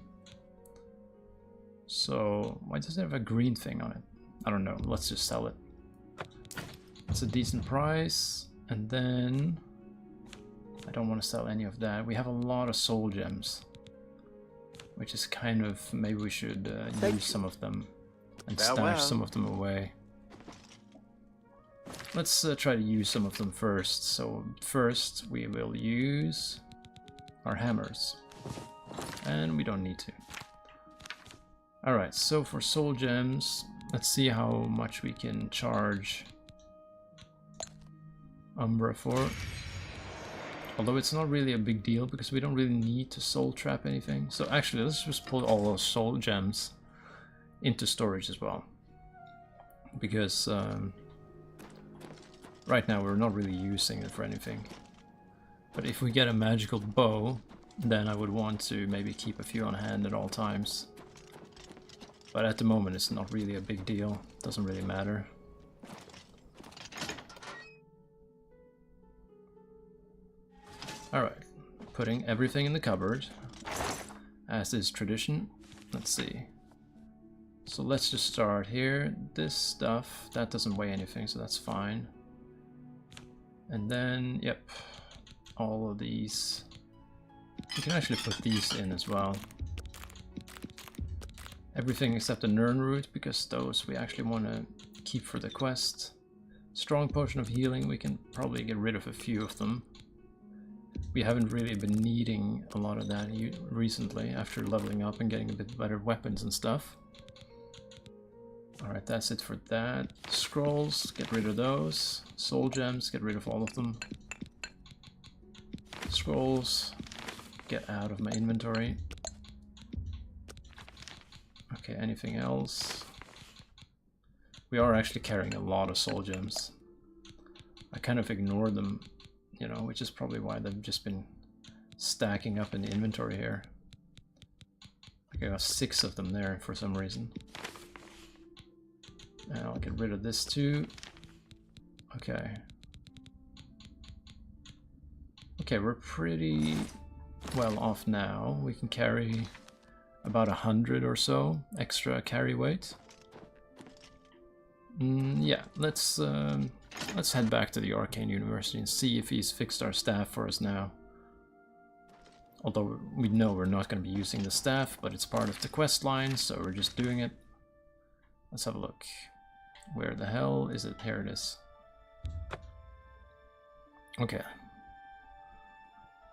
So, why does it have a green thing on it? I don't know, let's just sell it. It's a decent price, and then... I don't want to sell any of that. We have a lot of soul gems. Which is kind of... maybe we should use some of them. And stash some of them away. Let's try to use some of them first. So first we will use our hammers. And we don't need to. Alright, so for soul gems, let's see how much we can charge Umbra for. Although it's not really a big deal because we don't really need to soul trap anything. So actually let's just put all those soul gems into storage as well. Because right now we're not really using it for anything. But if we get a magical bow, then I would want to maybe keep a few on hand at all times. But at the moment it's not really a big deal. Doesn't really matter. Alright, putting everything in the cupboard, as is tradition. Let's see. So let's just start here. This stuff, that doesn't weigh anything, so that's fine. And then, yep, all of these. We can actually put these in as well. Everything except the Nern root, because those we actually want to keep for the quest. Strong potion of healing, we can probably get rid of a few of them. We haven't really been needing a lot of that recently after leveling up and getting a bit better weapons and stuff. Alright, that's it for that. Scrolls, get rid of those. Soul gems, get rid of all of them. Scrolls, get out of my inventory. Okay, anything else? We are actually carrying a lot of soul gems. I kind of ignored them you know, which is probably why they've just been stacking up in the inventory here. I got 6 of them there for some reason. And I'll get rid of this too. Okay. Okay, we're pretty well off now. We can carry about 100 or so extra carry weight. Yeah, let's head back to the Arcane University and see if he's fixed our staff for us now. Although we know we're not going to be using the staff, but it's part of the quest line, so we're just doing it. Let's have a look. Where the hell is it? Here it is. Okay.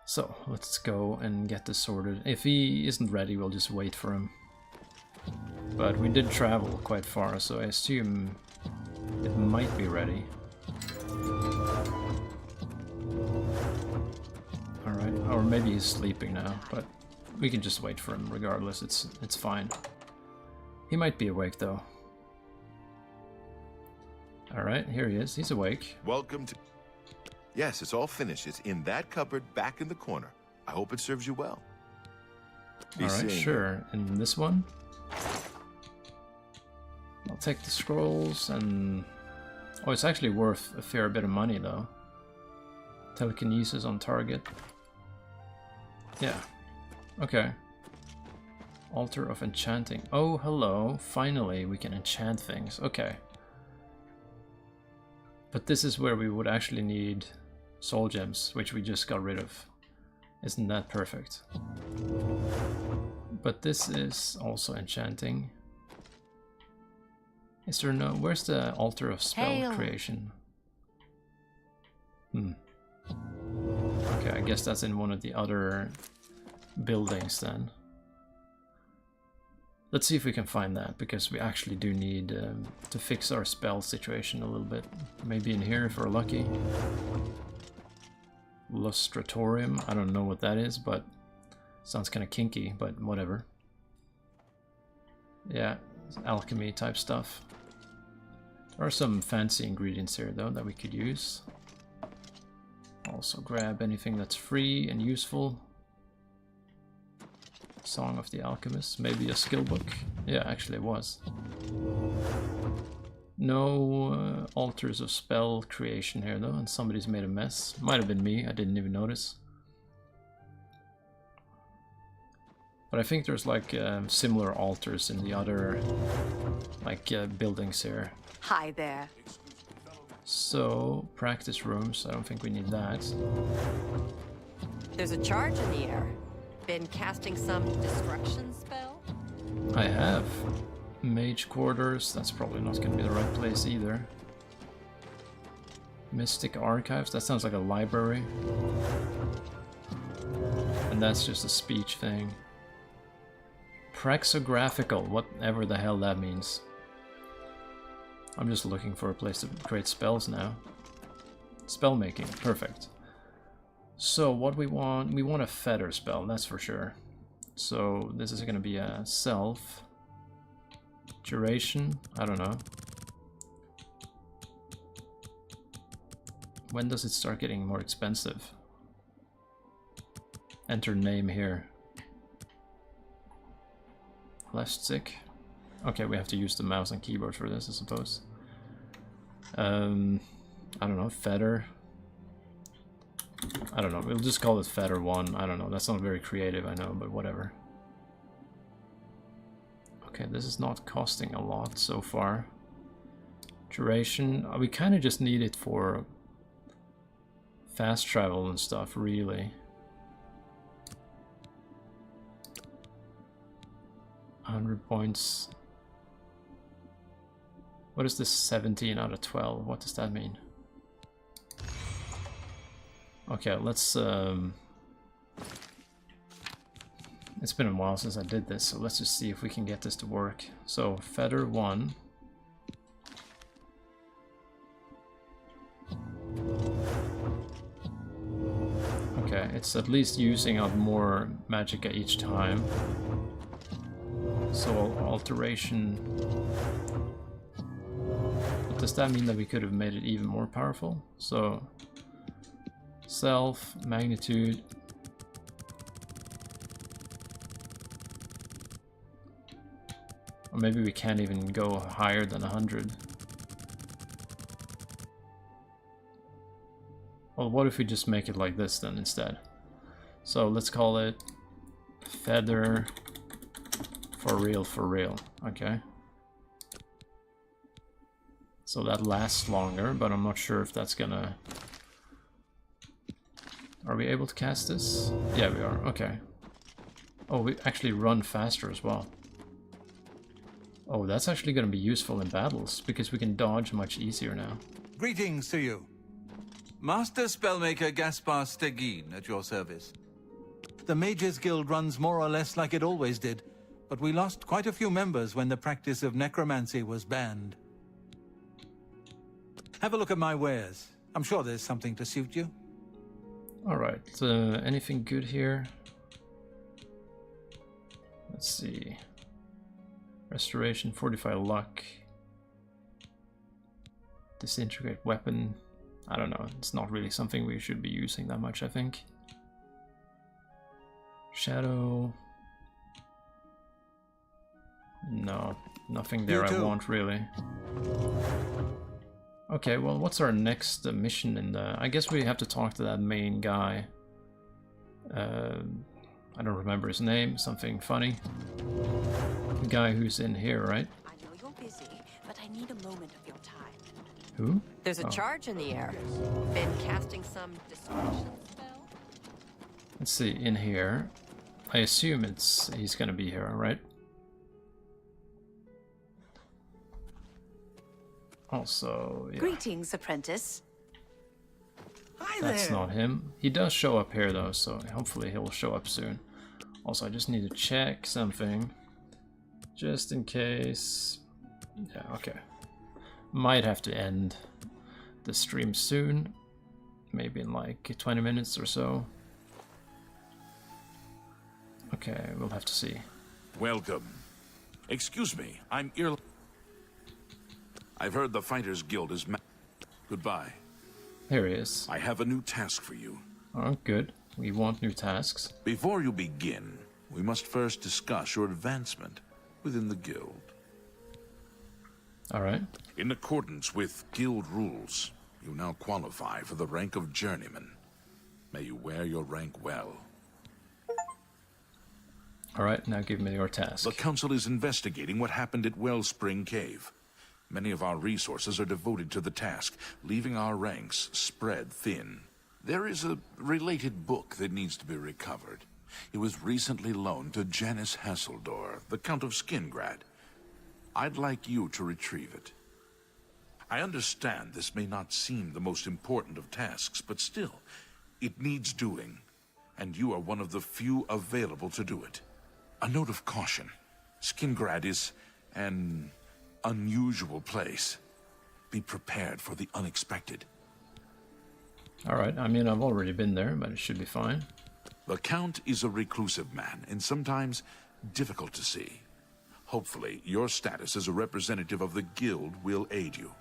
So, let's go and get this sorted. If he isn't ready, we'll just wait for him. But we did travel quite far, so I assume it might be ready. Alright, or maybe he's sleeping now, but we can just wait for him regardless, it's fine. He might be awake though. Alright, here he is, he's awake. Welcome to... Yes, it's all finished. It's in that cupboard back in the corner. I hope it serves you well. Alright, sure. And this one? I'll take the scrolls and... Oh, it's actually worth a fair bit of money though. Telekinesis on target. Yeah. Okay. Altar of Enchanting. Oh, hello. Finally, we can enchant things. Okay. But this is where we would actually need soul gems, which we just got rid of. Isn't that perfect? But this is also enchanting. Is there no... Where's the Altar of Spell Creation? Okay, I guess that's in one of the other buildings then. Let's see if we can find that, because we actually do need to fix our spell situation a little bit. Maybe in here if we're lucky. Lustratorium, I don't know what that is, but sounds kind of kinky, but whatever. Yeah, alchemy type stuff. There are some fancy ingredients here though that we could use. Also grab anything that's free and useful. Song of the Alchemist, maybe a skill book. Yeah, actually it was. No altars of spell creation here though, and somebody's made a mess. Might have been me, I didn't even notice. But I think there's like similar altars in the other like buildings here. Hi there. So, practice rooms, I don't think we need that. There's a charge in the air. Been casting some destruction spell? I have. Mage quarters, that's probably not going to be the right place either. Mystic archives, that sounds like a library. And that's just a speech thing. Praxographical, whatever the hell that means. I'm just looking for a place to create spells now. Spell making, perfect. So what we want a feather spell, that's for sure. So this is going to be a self. Duration, I don't know. When does it start getting more expensive? Enter name here. Left stick. Okay, we have to use the mouse and keyboard for this, I suppose. I don't know, feather. I don't know, we'll just call it feather 1. I don't know, that's not very creative, I know, but whatever. Okay, this is not costing a lot so far. Duration, we kind of just need it for fast travel and stuff, really. 100 points. What is this 17 out of 12? What does that mean? Okay, let's it's been a while since I did this, so let's just see if we can get this to work. So, feather 1. Okay, it's at least using up more magicka each time. So, alteration. But does that mean that we could have made it even more powerful? So, Self, magnitude. Or maybe we can't even go higher than 100. Well, what if we just make it like this then instead? So let's call it feather for real, okay? So that lasts longer, but I'm not sure if that's gonna... Are we able to cast this? Yeah, we are, okay. Oh, we actually run faster as well. Oh, that's actually gonna be useful in battles, because we can dodge much easier now. Greetings to you. Master Spellmaker Gaspar Stegin at your service. The Mages Guild runs more or less like it always did, but we lost quite a few members when the practice of necromancy was banned. Have a look at my wares. I'm sure there's something to suit you. Alright, anything good here? Let's see. Restoration, fortify luck. Disintegrate weapon. I don't know, it's not really something we should be using that much, I think. Shadow. No, nothing there I want really. Okay, well, what's our next mission in the... I guess we have to talk to that main guy. I don't remember his name, something funny. The guy who's in here, right? I know you're busy, but I need a moment of your time. Who? There's a charge in the air. Been casting some distraction spell? Let's see, in here. I assume he's gonna be here, right? Also, yeah. Greetings, apprentice. That's not him. He does show up here though, so hopefully he'll show up soon. Also, I just need to check something. Just in case... Yeah, okay. Might have to end the stream soon. Maybe in like 20 minutes or so. Okay, we'll have to see. Welcome. Excuse me, I'm I've heard the Fighters Guild is Goodbye. Here he is. I have a new task for you. Oh, good. We want new tasks. Before you begin, we must first discuss your advancement within the guild. Alright. In accordance with guild rules, you now qualify for the rank of journeyman. May you wear your rank well. Alright, now give me your task. The council is investigating what happened at Wellspring Cave. Many of our resources are devoted to the task, leaving our ranks spread thin. There is a related book that needs to be recovered. It was recently loaned to Janice Hasseldor, the Count of Skingrad. I'd like you to retrieve it. I understand this may not seem the most important of tasks, but still, it needs doing, and you are one of the few available to do it. A note of caution. Skingrad is an unusual place. Be prepared for the unexpected. Alright, I mean, I've already been there, but it should be fine. The Count is a reclusive man, and sometimes difficult to see. Hopefully, your status as a representative of the guild will aid you.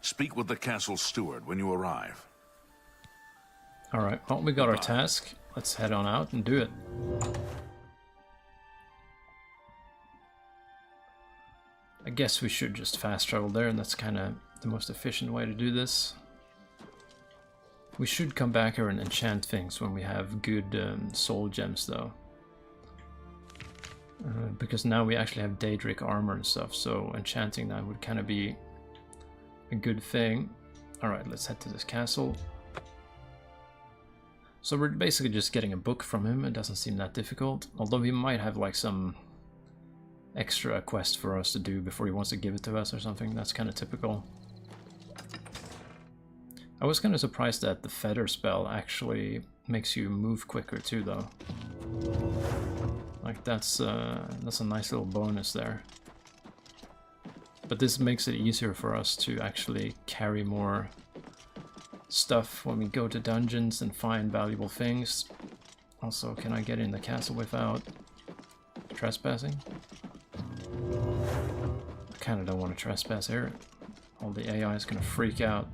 Speak with the castle steward when you arrive. Alright, well, we got our task. Let's head on out and do it. I guess we should just fast travel there, and that's kind of the most efficient way to do this. We should come back here and enchant things when we have good soul gems, though. Because now we actually have Daedric armor and stuff, so enchanting that would kind of be a good thing. Alright, let's head to this castle. So we're basically just getting a book from him. It doesn't seem that difficult, although he might have like some extra quest for us to do before he wants to give it to us or something. That's kind of typical. I was kind of surprised that the feather spell actually makes you move quicker too, though. Like that's a nice little bonus there. But this makes it easier for us to actually carry more stuff when we go to dungeons and find valuable things. Also, can I get in the castle without trespassing? I kind of don't want to trespass here. All the AI is going to freak out.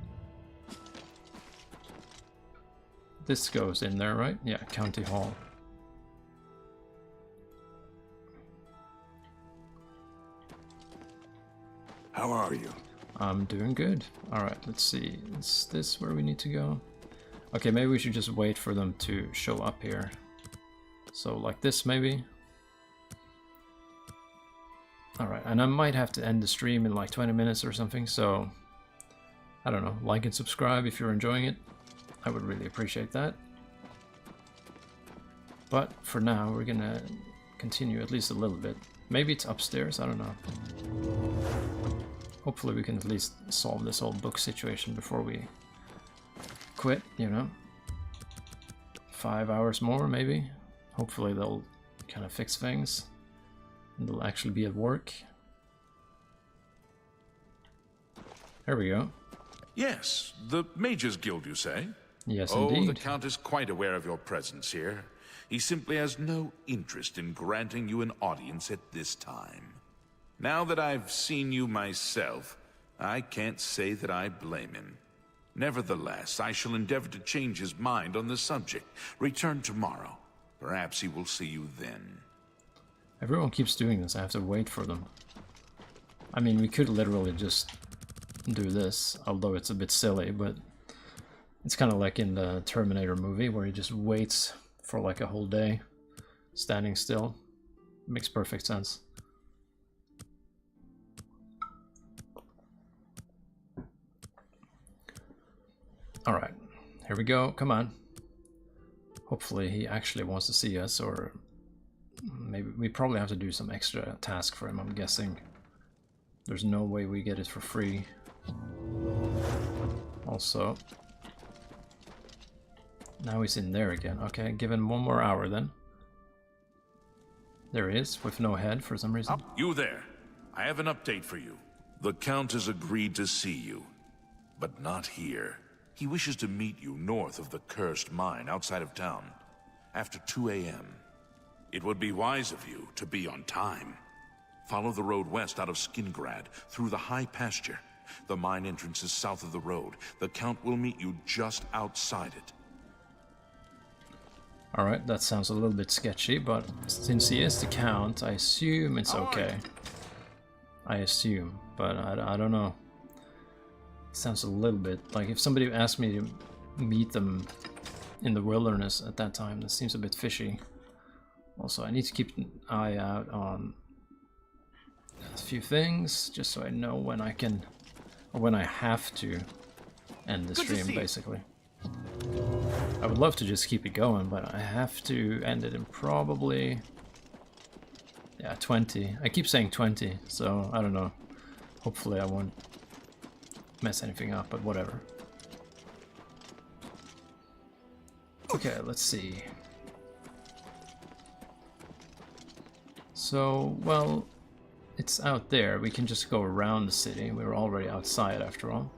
This goes in there, right? Yeah, County Hall. How are you? I'm doing good. Alright, let's see. Is this where we need to go? Okay, maybe we should just wait for them to show up here. So like this maybe? Alright, and I might have to end the stream in like 20 minutes or something, so I don't know, like and subscribe if you're enjoying it. I would really appreciate that. But for now, we're gonna continue at least a little bit. Maybe it's upstairs, I don't know. Hopefully we can at least solve this whole book situation before we quit, you know. 5 hours more, maybe. Hopefully they'll kind of fix things. And they'll actually be at work. There we go. Yes, the Mages Guild, you say? Yes, oh, indeed. The Count is quite aware of your presence here. He simply has no interest in granting you an audience at this time. Now that I've seen you myself, I can't say that I blame him. Nevertheless, I shall endeavor to change his mind on the subject. Return tomorrow. Perhaps he will see you then. Everyone keeps doing this, I have to wait for them. I mean, we could literally just do this, although it's a bit silly, but it's kind of like in the Terminator movie, where he just waits for like a whole day, standing still. Makes perfect sense. Alright, here we go, come on. Hopefully he actually wants to see us, or maybe we probably have to do some extra task for him, I'm guessing. There's no way we get it for free. Also, now he's in there again. Okay, give him 1 more hour then. There he is, with no head for some reason. You there. I have an update for you. The Count has agreed to see you, but not here. He wishes to meet you north of the cursed mine outside of town, after 2 a.m. It would be wise of you to be on time. Follow the road west out of Skingrad, through the high pasture. The mine entrance is south of the road. The Count will meet you just outside it. Alright, that sounds a little bit sketchy, but since he is the Count, I assume it's okay. I assume, but I don't know. It sounds a little bit like if somebody asked me to meet them in the wilderness at that time, that seems a bit fishy. Also, I need to keep an eye out on a few things, just so I know when I can, or when I have to end the stream, basically. I would love to just keep it going, but I have to end it in probably, yeah, 20. I keep saying 20, so I don't know. Hopefully I won't mess anything up, but whatever. Okay, let's see. So, well, it's out there. We can just go around the city. We're already outside after all.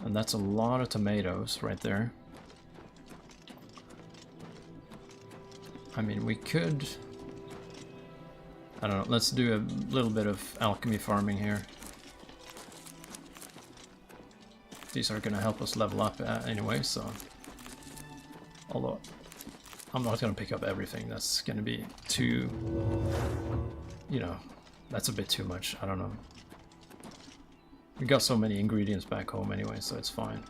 And that's a lot of tomatoes right there. I mean, we could... I don't know, let's do a little bit of alchemy farming here. These are gonna help us level up anyway, so... Although, I'm not gonna pick up everything, that's gonna be too... You know, that's a bit too much, I don't know. We got so many ingredients back home anyway, so it's fine.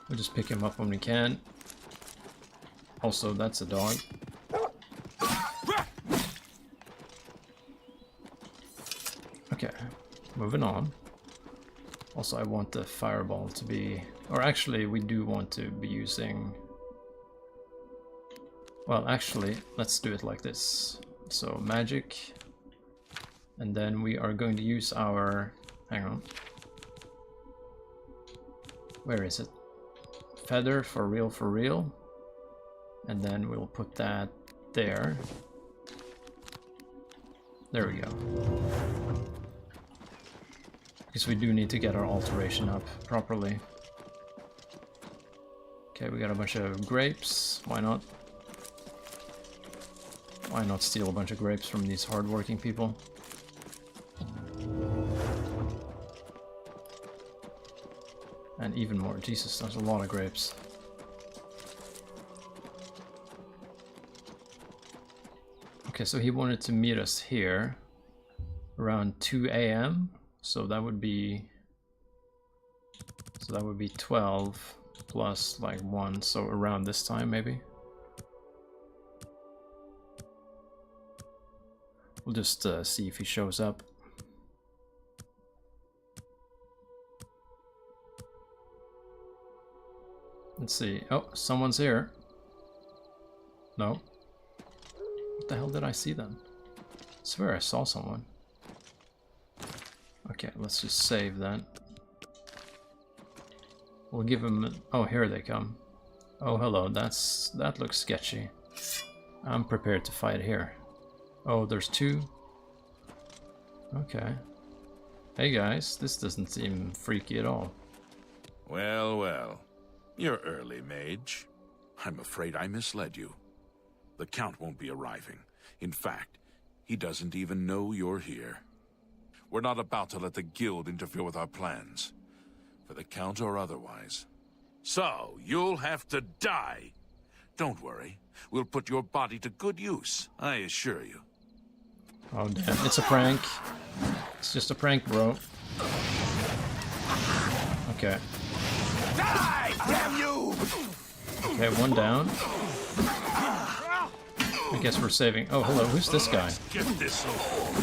We'll just pick him up when we can. Also, that's a dog. Okay, moving on. Also, I want the fireball to be... Or actually, we do want to be using... Well, actually, let's do it like this. So, magic. And then we are going to use our... Hang on. Where is it? Feather for real. And then we'll put that there. There we go. Because we do need to get our alteration up properly. Okay, we got a bunch of grapes. Why not? Why not steal a bunch of grapes from these hardworking people? And even more. Jesus, there's a lot of grapes. Okay, so he wanted to meet us here around 2 a.m. So that would be 12 plus like 1, so around this time maybe. We'll just see if he shows up. Let's see. Oh, someone's here. No. What the hell did I see then? I swear I saw someone. Okay, let's just save that. We'll give him... Oh, here they come. Oh, hello. That looks sketchy. I'm prepared to fight here. Oh, there's 2. Okay. Hey guys, this doesn't seem freaky at all. Well, well. You're early, mage. I'm afraid I misled you. The Count won't be arriving. In fact, he doesn't even know you're here. We're not about to let the Guild interfere with our plans, for the Count or otherwise. So, you'll have to die. Don't worry. We'll put your body to good use, I assure you. Oh damn, it's a prank. It's just a prank, bro. Okay. Die, damn you! Okay, 1 down. I guess we're saving... Oh, hello, who's this guy? Get this over.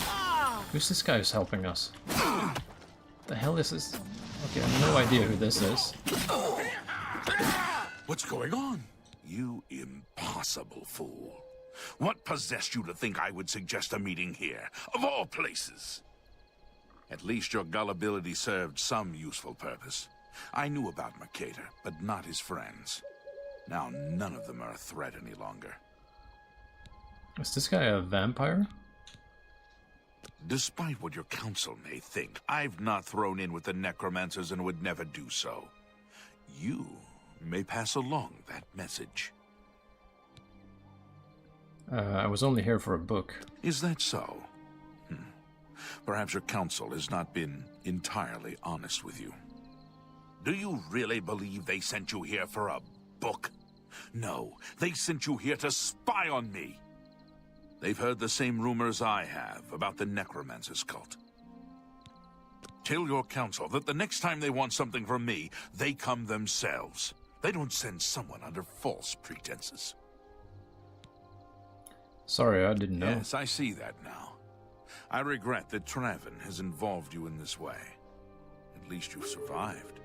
Who's this guy who's helping us? The hell is this? Okay, I have no idea who this is. What's going on? You impossible fool. What possessed you to think I would suggest a meeting here, of all places? At least your gullibility served some useful purpose. I knew about Mercator, but not his friends. Now none of them are a threat any longer. Is this guy a vampire? Despite what your council may think, I've not thrown in with the necromancers and would never do so. You may pass along that message. I was only here for a book. Is that so? Perhaps your council has not been entirely honest with you. Do you really believe they sent you here for a book? No, they sent you here to spy on me. They've heard the same rumors I have about the Necromancer's cult. Tell your council that the next time they want something from me, they come themselves. They don't send someone under false pretenses. Sorry, I didn't know. Yes, I see that now. I regret that Traven has involved you in this way. At least you've survived.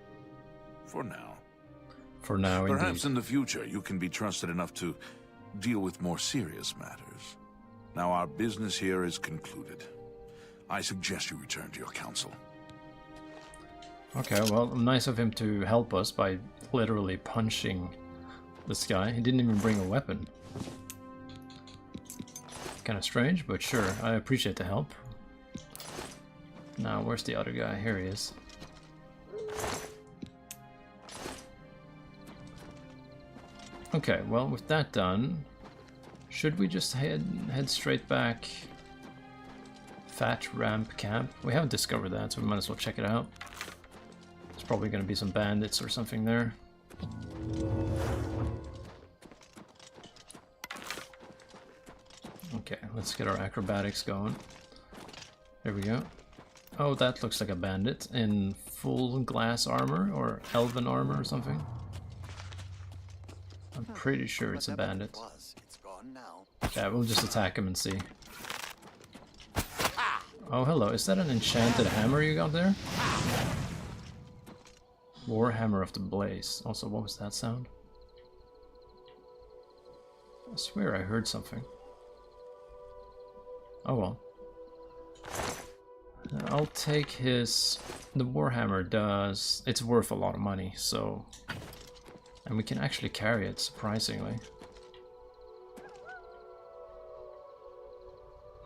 For now. For now, Perhaps indeed. in the future you can be trusted enough to deal with more serious matters. Now our business here is concluded. I suggest you return to your council. Okay, well, nice of him to help us by literally punching this guy. He didn't even bring a weapon. Kind of strange, but sure, I appreciate the help. Now, where's the other guy? Here he is. Okay, well, with that done, should we just head straight back? Fat Ramp Camp? We haven't discovered that, so we might as well check it out. There's probably going to be some bandits or something there. Okay, let's get our acrobatics going. There we go. Oh, that looks like a bandit in full glass armor or elven armor or something. I'm pretty sure it's a bandit. Yeah, we'll just attack him and see. Oh, hello. Is that an enchanted hammer you got there? Warhammer of the Blaze. Also, what was that sound? I swear I heard something. Oh well. I'll take his... The Warhammer does... It's worth a lot of money, so... And we can actually carry it, surprisingly.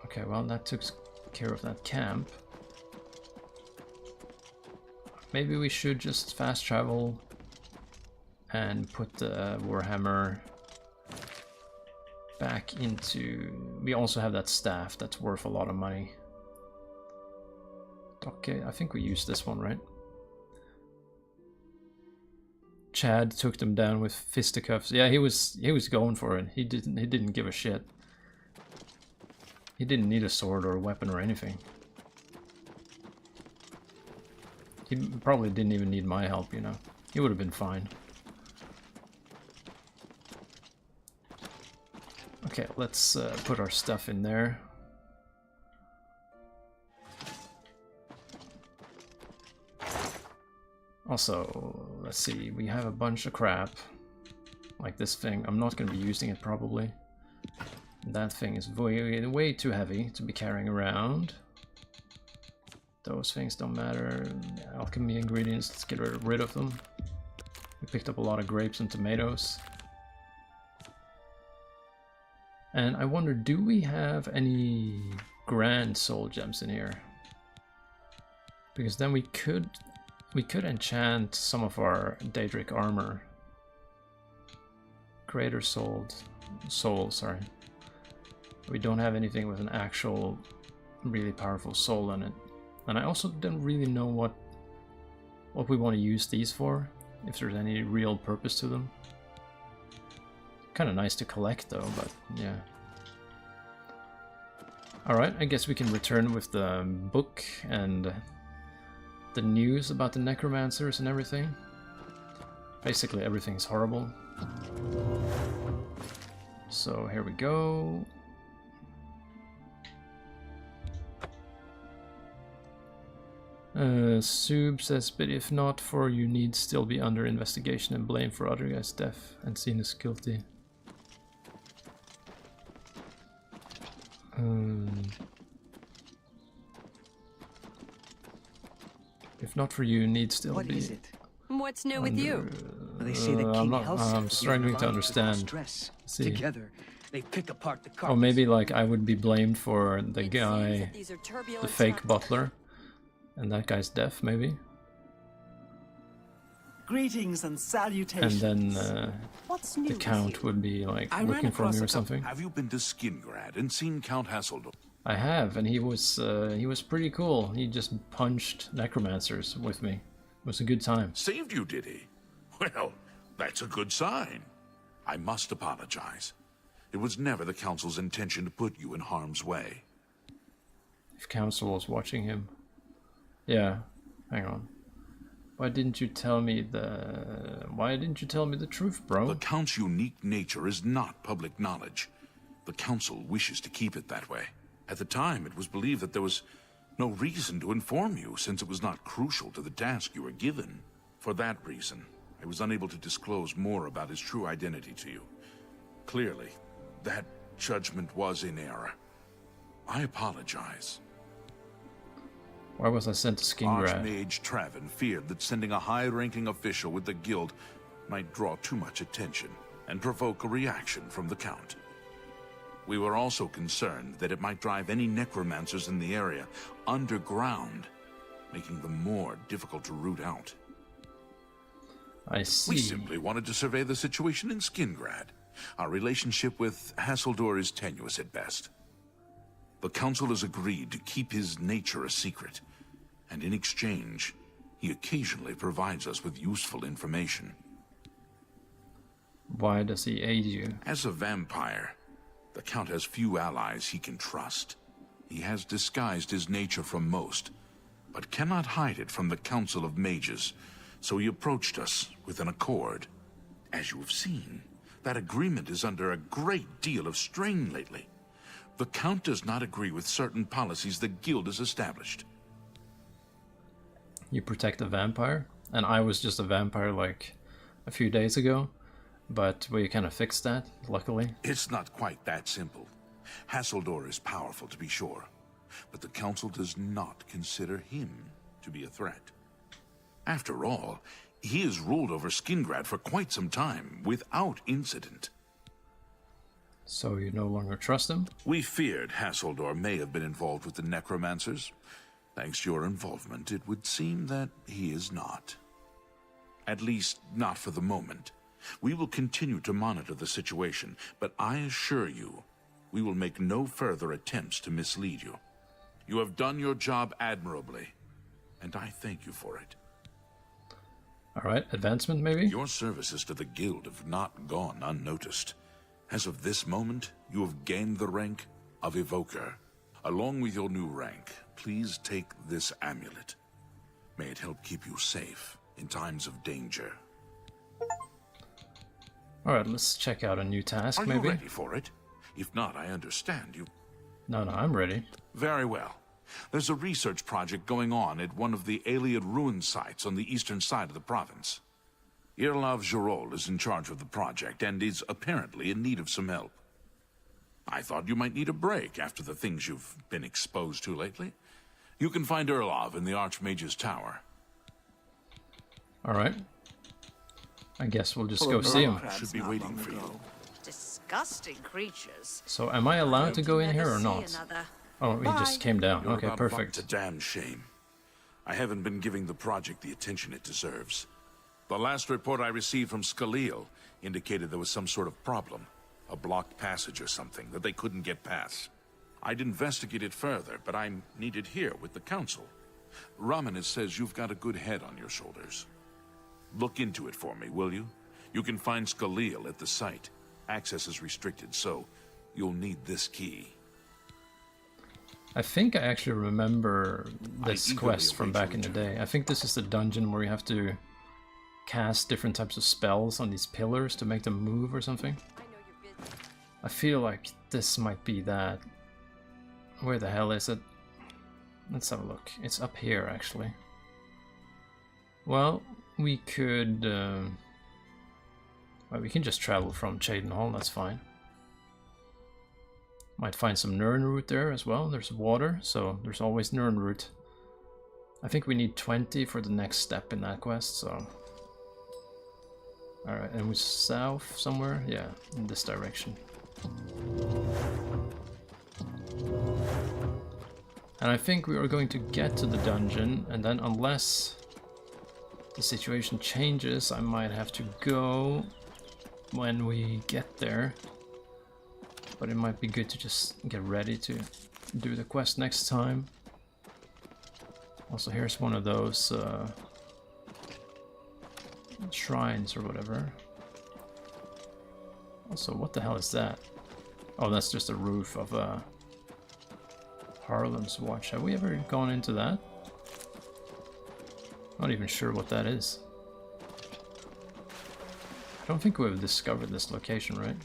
Okay, well, that took care of that camp. Maybe we should just fast travel and put the Warhammer back into... We also have that staff that's worth a lot of money. Okay, I think we used this one, right? Chad took them down with fisticuffs. Yeah, he was going for it. He didn't give a shit. He didn't need a sword or a weapon or anything. He probably didn't even need my help, you know. He would have been fine. Okay, let's put our stuff in there. Also, let's see, we have a bunch of crap. Like this thing, I'm not going to be using it probably. That thing is way too heavy to be carrying around. Those things don't matter. Alchemy ingredients, let's get rid of them. We picked up a lot of grapes and tomatoes. And I wonder, do we have any grand soul gems in here? Because then we could enchant some of our Daedric armor. Greater soul, sorry. We don't have anything with an actual really powerful soul in it. And I also don't really know what we want to use these for, if there's any real purpose to them. Kind of nice to collect though, but yeah. Alright, I guess we can return with the book and the news about the necromancers and everything. Basically everything's horrible. So here we go. Sub says, but if not for you need still be under investigation and blamed for other guy's death and seen as guilty. If not for you, need still What be. is it? What's new with you? They say the king I'm struggling to understand. Stress. See. Together, they pick apart the carcass. Oh, maybe like I would be blamed for the guy, the fake butler, and that guy's death, maybe. Greetings and salutations. And then the count would be like looking for me or something. Have you been to Skingrad and seen Count Hasseldorf? I have, and he was pretty cool. He just punched necromancers with me. It was a good time. Saved you, did he? Well, that's a good sign. I must apologize. It was never the Council's intention to put you in harm's way. If Council was watching him. Yeah, hang on. Why didn't you tell me the truth, bro? The Count's unique nature is not public knowledge. The Council wishes to keep it that way. At the time, it was believed that there was no reason to inform you, since it was not crucial to the task you were given. For that reason, I was unable to disclose more about his true identity to you. Clearly, that judgment was in error. I apologize. Why was I sent to Skingrad? Archmage Travin feared that sending a high-ranking official with the guild might draw too much attention and provoke a reaction from the Count. We were also concerned that it might drive any necromancers in the area underground, making them more difficult to root out. I see. We simply wanted to survey the situation in Skingrad. Our relationship with Hasseldor is tenuous at best. The Council has agreed to keep his nature a secret, and in exchange, he occasionally provides us with useful information. Why does he aid you? As a vampire, the Count has few allies he can trust. He has disguised his nature from most, but cannot hide it from the Council of Mages, so he approached us with an accord. As you have seen, that agreement is under a great deal of strain lately. The Count does not agree with certain policies the Guild has established. You protect a vampire? And I was just a vampire like a few days ago, but we kind of fixed that, luckily. It's not quite that simple. Hasseldor is powerful, to be sure, but the Council does not consider him to be a threat. After all, he has ruled over Skingrad for quite some time, without incident. So you no longer trust him? We feared Hasseldor may have been involved with the necromancers. Thanks to your involvement, it would seem that he is not. At least, not for the moment. We will continue to monitor the situation, but I assure you, we will make no further attempts to mislead you. You have done your job admirably, and I thank you for it. Alright, advancement maybe? Your services to the guild have not gone unnoticed. As of this moment, you have gained the rank of Evoker. Along with your new rank, please take this amulet. May it help keep you safe in times of danger. Alright, let's check out a new task maybe. Are you ready for it? If not, I understand you. No, I'm ready. Very well. There's a research project going on at one of the Ayleid ruin sites on the eastern side of the province. Irlav Jirol is in charge of the project and is apparently in need of some help. I thought you might need a break after the things you've been exposed to lately. You can find Irlav in the Archmage's Tower. Alright. I guess we'll just go see him. Should be waiting for you. Disgusting creatures. So am I allowed to go in here or not? Another. Oh, he just came down. You're Okay, about perfect. It's a damn shame. I haven't been giving the project the attention it deserves. The last report I received from Scaleel indicated there was some sort of problem. A blocked passage or something that they couldn't get past. I'd investigate it further, but I'm needed here with the council. Ramanis says you've got a good head on your shoulders. Look into it for me, will you? You can find Scaleel at the site. Access is restricted, so you'll need this key. I think I actually remember this quest from back in the day. I think this is the dungeon where you have to cast different types of spells on these pillars to make them move or something. I feel like this might be that. Where the hell is it? Let's have a look. It's up here, actually. Well, we could... well, we can just travel from Cheydinhal, that's fine. Might find some Nirnroot there as well. There's water, so there's always Nirnroot. I think we need 20 for the next step in that quest, so... Alright, and we're south somewhere? Yeah, in this direction. And I think we are going to get to the dungeon, and then unless the situation changes, I might have to go when we get there. But it might be good to just get ready to do the quest next time. Also, here's one of those shrines or whatever. Also, what the hell is that? Oh, that's just a roof of Harlem's Watch. Have we ever gone into that? Not even sure what that is. I don't think we've discovered this location, right?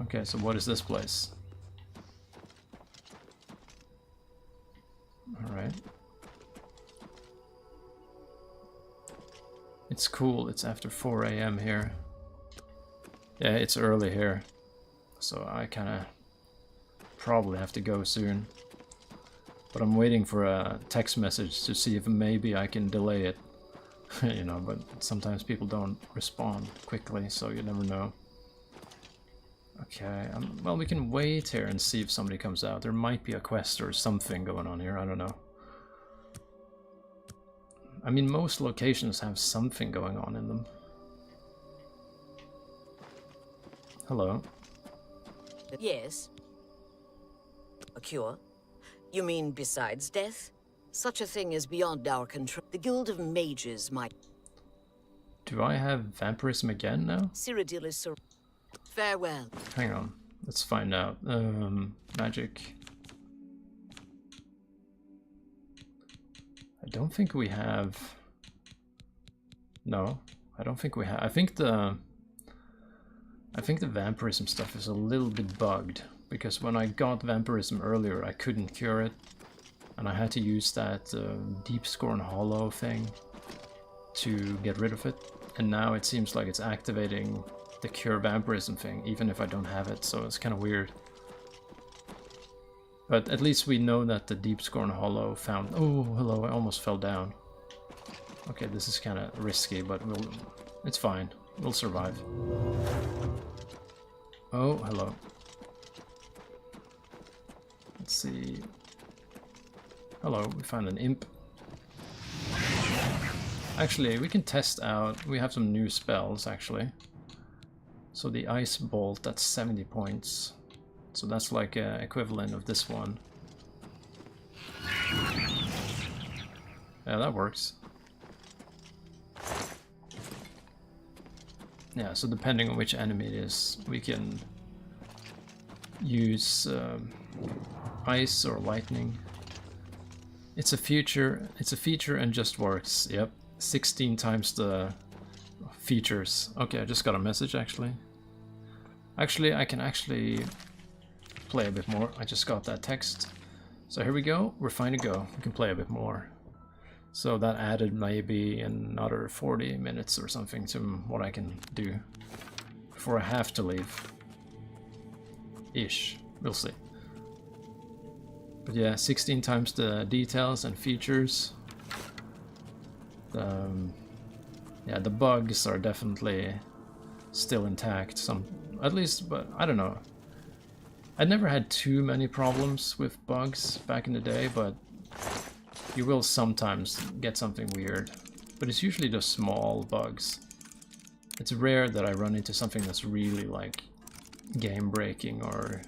Okay, so what is this place? Alright. It's cool, it's after 4 AM here. Yeah, it's early here. So I kinda probably have to go soon. But I'm waiting for a text message to see if maybe I can delay it. You know, but sometimes people don't respond quickly, so you never know. Okay, well, we can wait here and see if somebody comes out. There might be a quest or something going on here, I don't know. I mean, most locations have something going on in them. Hello. Yes. A cure? You mean besides death? Such a thing is beyond our control. The Guild of Mages might... Do I have vampirism again now? Cyrodiil is so... Farewell. Hang on, let's find out. Magic. I don't think we have... No, I don't think we have. I think the vampirism stuff is a little bit bugged, because when I got vampirism earlier I couldn't cure it, and I had to use that Deep Scorn Hollow thing to get rid of it, and now it seems like it's activating the cure vampirism thing even if I don't have it, so it's kind of weird. But at least we know that the Deep Scorn Hollow found... Oh, hello, I almost fell down. Okay, this is kind of risky, but it's fine. We'll survive. Oh, hello. Let's see. Hello, we found an imp. Actually, we can test out... We have some new spells, actually. So the Ice Bolt, that's 70 points. So that's like equivalent of this one. Yeah, that works. Yeah, so depending on which enemy it is, we can use ice or lightning. It's a feature and just works. Yep, 16 times the features. Okay, I just got a message actually. Actually, I can actually play a bit more. I just got that text. So here we go, we're fine to go. We can play a bit more. So that added maybe another 40 minutes or something to what I can do before I have to leave. Ish, we'll see. But yeah, 16 times the details and features. Yeah, the bugs are definitely still intact. Some, at least, but I don't know. I never had too many problems with bugs back in the day, but you will sometimes get something weird. But it's usually just small bugs. It's rare that I run into something that's really like game breaking or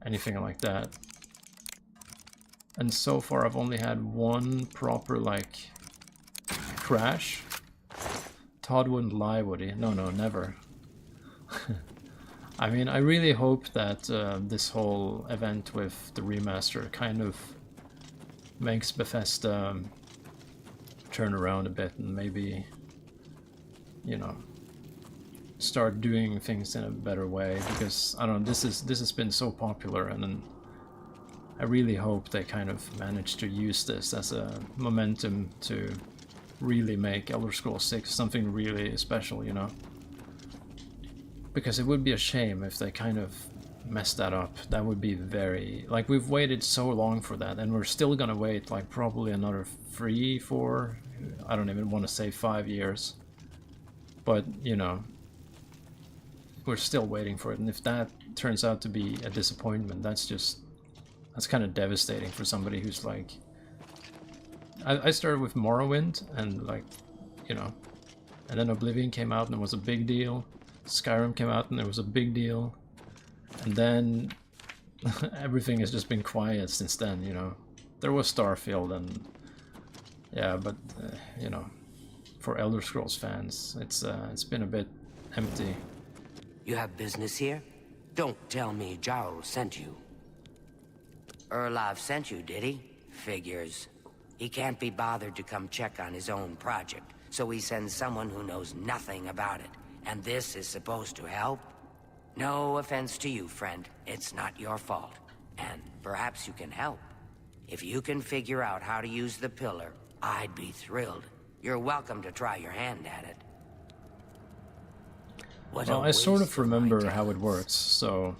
anything like that. And so far I've only had one proper like crash. Todd wouldn't lie, would he? No, never. I mean, I really hope that this whole event with the remaster kind of makes Bethesda turn around a bit and maybe, you know, start doing things in a better way, because I don't know, this has been so popular, and I really hope they kind of manage to use this as a momentum to really make Elder Scrolls 6 something really special, you know. Because it would be a shame if they kind of messed that up. That would be very... like, we've waited so long for that, and we're still gonna wait like probably another 3, 4... I don't even want to say 5 years. But, you know, we're still waiting for it, and if that turns out to be a disappointment, that's kind of devastating for somebody who's like... I started with Morrowind, and like, you know, and then Oblivion came out and it was a big deal. Skyrim came out and it was a big deal. And then everything has just been quiet since then, you know. There was Starfield and... yeah, but, you know, for Elder Scrolls fans, it's been a bit empty. You have business here? Don't tell me Jarl sent you. Erlov sent you, did he? Figures. He can't be bothered to come check on his own project, so he sends someone who knows nothing about it. And this is supposed to help? No offense to you, friend. It's not your fault. And perhaps you can help. If you can figure out how to use the pillar, I'd be thrilled. You're welcome to try your hand at it. Well, I sort of remember how it works, so...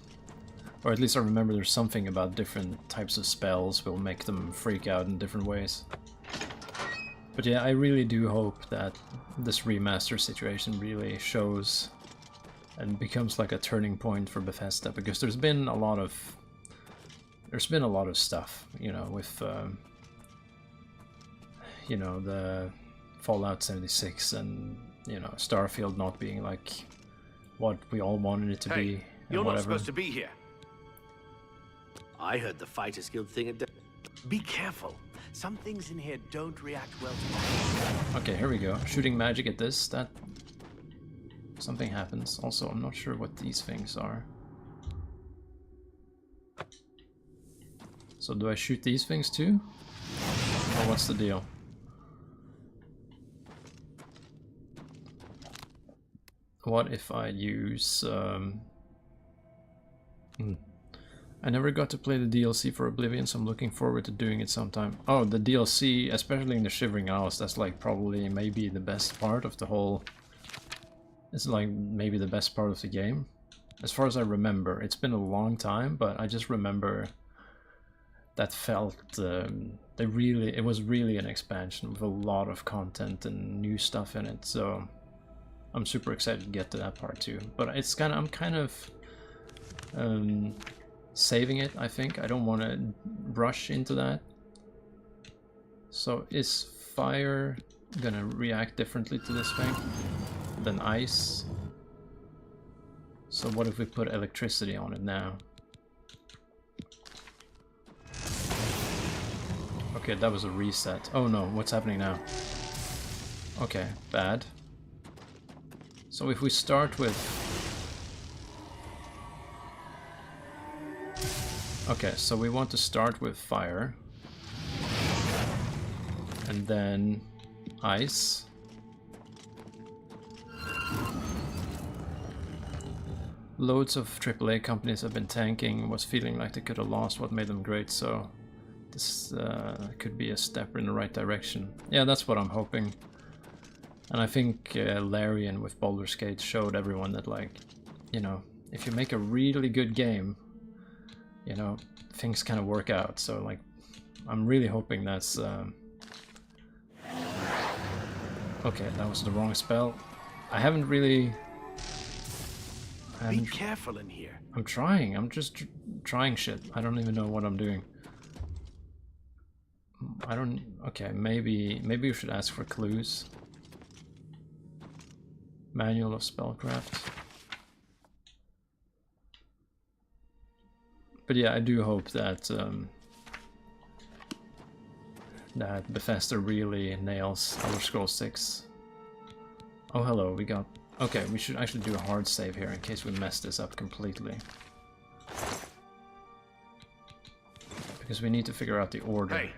or at least I remember there's something about different types of spells will make them freak out in different ways. But yeah, I really do hope that this remaster situation really shows and becomes like a turning point for Bethesda, because there's been a lot of stuff, you know, with you know, the Fallout 76 and, you know, Starfield not being like what we all wanted it to be. And you're whatever. not supposed to be here. I heard the Fighters Guild thing. Be careful. Some things in here don't react well to magic. Okay, here we go. Shooting magic at this, that... something happens. Also, I'm not sure what these things are. So do I shoot these things too? Or what's the deal? What if I use... I never got to play the DLC for Oblivion, so I'm looking forward to doing it sometime. Oh, the DLC, especially in the Shivering Isles, that's like probably maybe the best part of the whole... it's like maybe the best part of the game. As far as I remember. It's been a long time, but I just remember that felt... it was really an expansion with a lot of content and new stuff in it, so... I'm super excited to get to that part too. But it's kind of... I'm kind of... saving it, I think. I don't want to rush into that. So is fire gonna react differently to this thing than ice? So what if we put electricity on it now? Okay, that was a reset. Oh no, what's happening now? Okay, bad. So if we start with... Okay, so we want to start with fire. And then ice. Loads of AAA companies have been tanking, was feeling like they could have lost what made them great, so this could be a step in the right direction. Yeah, that's what I'm hoping. And I think Larian with Baldur's Gate showed everyone that, like, you know, if you make a really good game, you know, things kind of work out. So, like, I'm really hoping that's... Okay, that was the wrong spell. I haven't really... Be careful in here. I'm trying. I'm just trying shit. I don't even know what I'm doing. I don't... Okay, maybe we should ask for clues. Manual of Spellcraft. But yeah, I do hope that that Bethesda really nails Elder Scrolls 6. Oh, hello, we got... Okay, we should actually do a hard save here in case we mess this up completely. Because we need to figure out the order. Hey!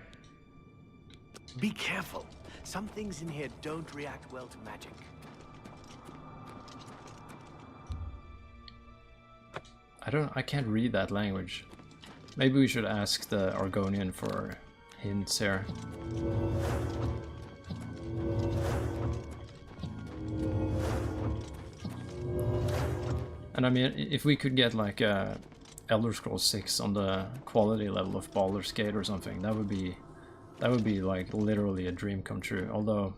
Be careful. Some things in here don't react well to magic. I can't read that language. Maybe we should ask the Argonian for hints here. And I mean, if we could get like Elder Scrolls 6 on the quality level of Baldur's Gate or something, that would be like literally a dream come true. Although,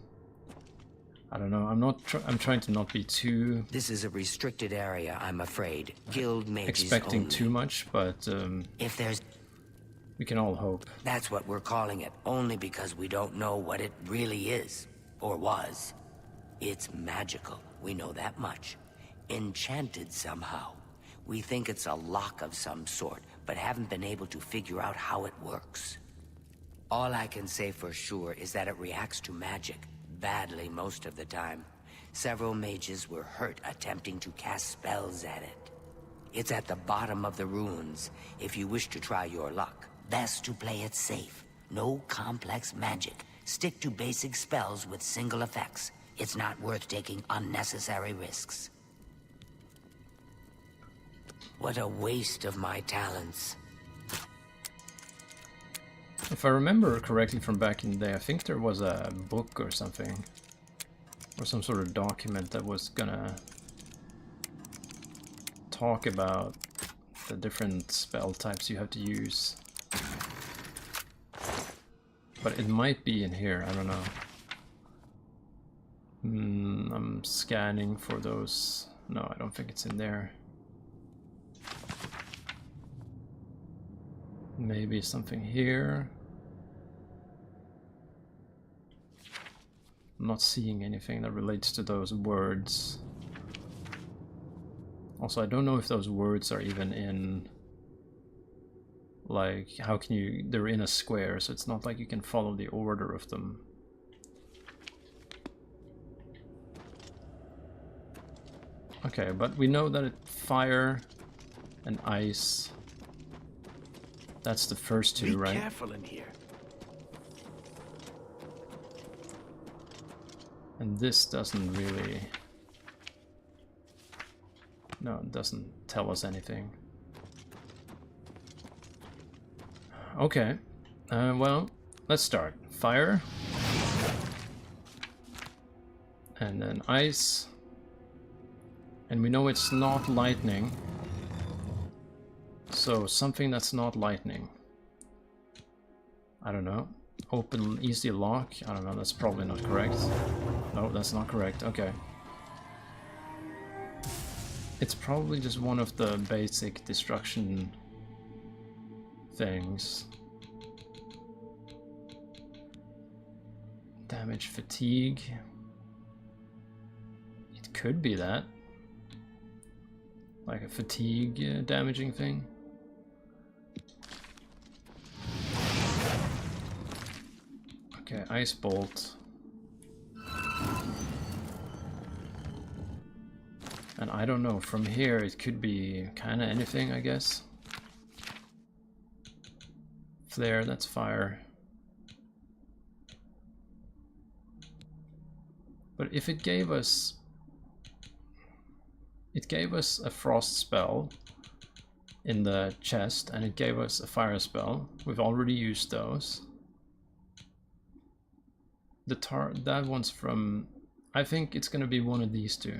I don't know, I'm trying to not be too... This is a restricted area, I'm afraid. Guild mages expecting only. too much, but if there's... we can all hope. That's what we're calling it, only because we don't know what it really is, or was. It's magical, we know that much. Enchanted somehow. We think it's a lock of some sort, but haven't been able to figure out how it works. All I can say for sure is that it reacts to magic, badly most of the time. Several mages were hurt attempting to cast spells at it. It's at the bottom of the ruins, if you wish to try your luck. Best to play it safe. No complex magic. Stick to basic spells with single effects. It's not worth taking unnecessary risks. What a waste of my talents. If I remember correctly from back in the day, I think there was a book or something, or some sort of document that was gonna talk about the different spell types you have to use. But it might be in here, I don't know. I'm scanning for those. No, I don't think it's in there. Maybe something here. I'm not seeing anything that relates to those words. Also, I don't know if those words are even in... Like, how can you... They're in a square, so it's not like you can follow the order of them. Okay, but we know that it's fire and ice. That's the first two, right? Be careful in here. And this doesn't really... No, it doesn't tell us anything. Okay. Well, let's start. Fire. And then ice. And we know it's not lightning. So something that's not lightning. I don't know. Open easy lock. I don't know, that's probably not correct. No, that's not correct. Okay. It's probably just one of the basic destruction things. Damage fatigue. It could be that. Like a fatigue damaging thing. Okay, Ice Bolt. And I don't know, from here it could be kind of anything, I guess. Flare, that's fire. But if it gave us... It gave us a frost spell in the chest, and it gave us a fire spell. We've already used those. That one's from... I think it's gonna be one of these two.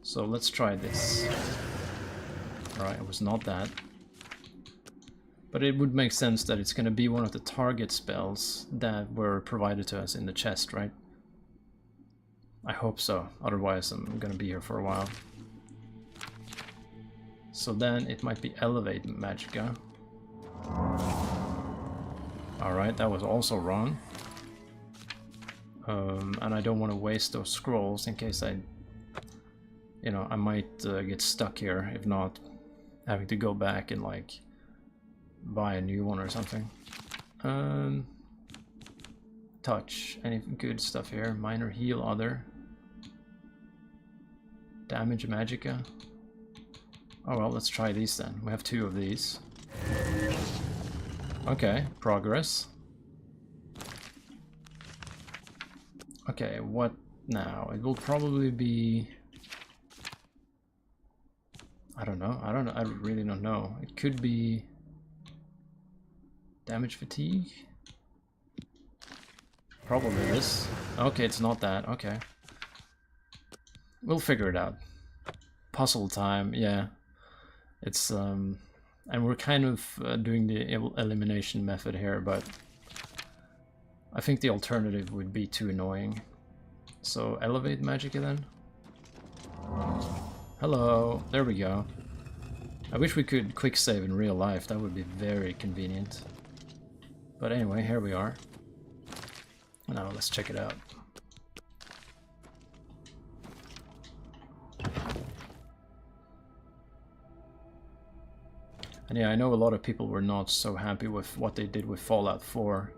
So let's try this. Alright, it was not that. But it would make sense that it's gonna be one of the target spells that were provided to us in the chest, right? I hope so, otherwise I'm gonna be here for a while. So then it might be Elevate Magicka. Alright, that was also wrong. And I don't want to waste those scrolls in case I... You know, I might get stuck here, if not having to go back and like buy a new one or something. Touch, any good stuff here? Minor heal, other. Damage Magicka. Oh well, let's try these then. We have 2 of these. Okay, progress. Okay, what now? It will probably be... I don't know, I really don't know. It could be... Damage fatigue? Probably this. Okay, it's not that, okay. We'll figure it out. Puzzle time, yeah. It's, and we're kind of doing the elimination method here, but I think the alternative would be too annoying. So, Elevate Magicka then? Hello, there we go. I wish we could quick save in real life, that would be very convenient. But anyway, here we are. Now let's check it out. And yeah, I know a lot of people were not so happy with what they did with Fallout 4.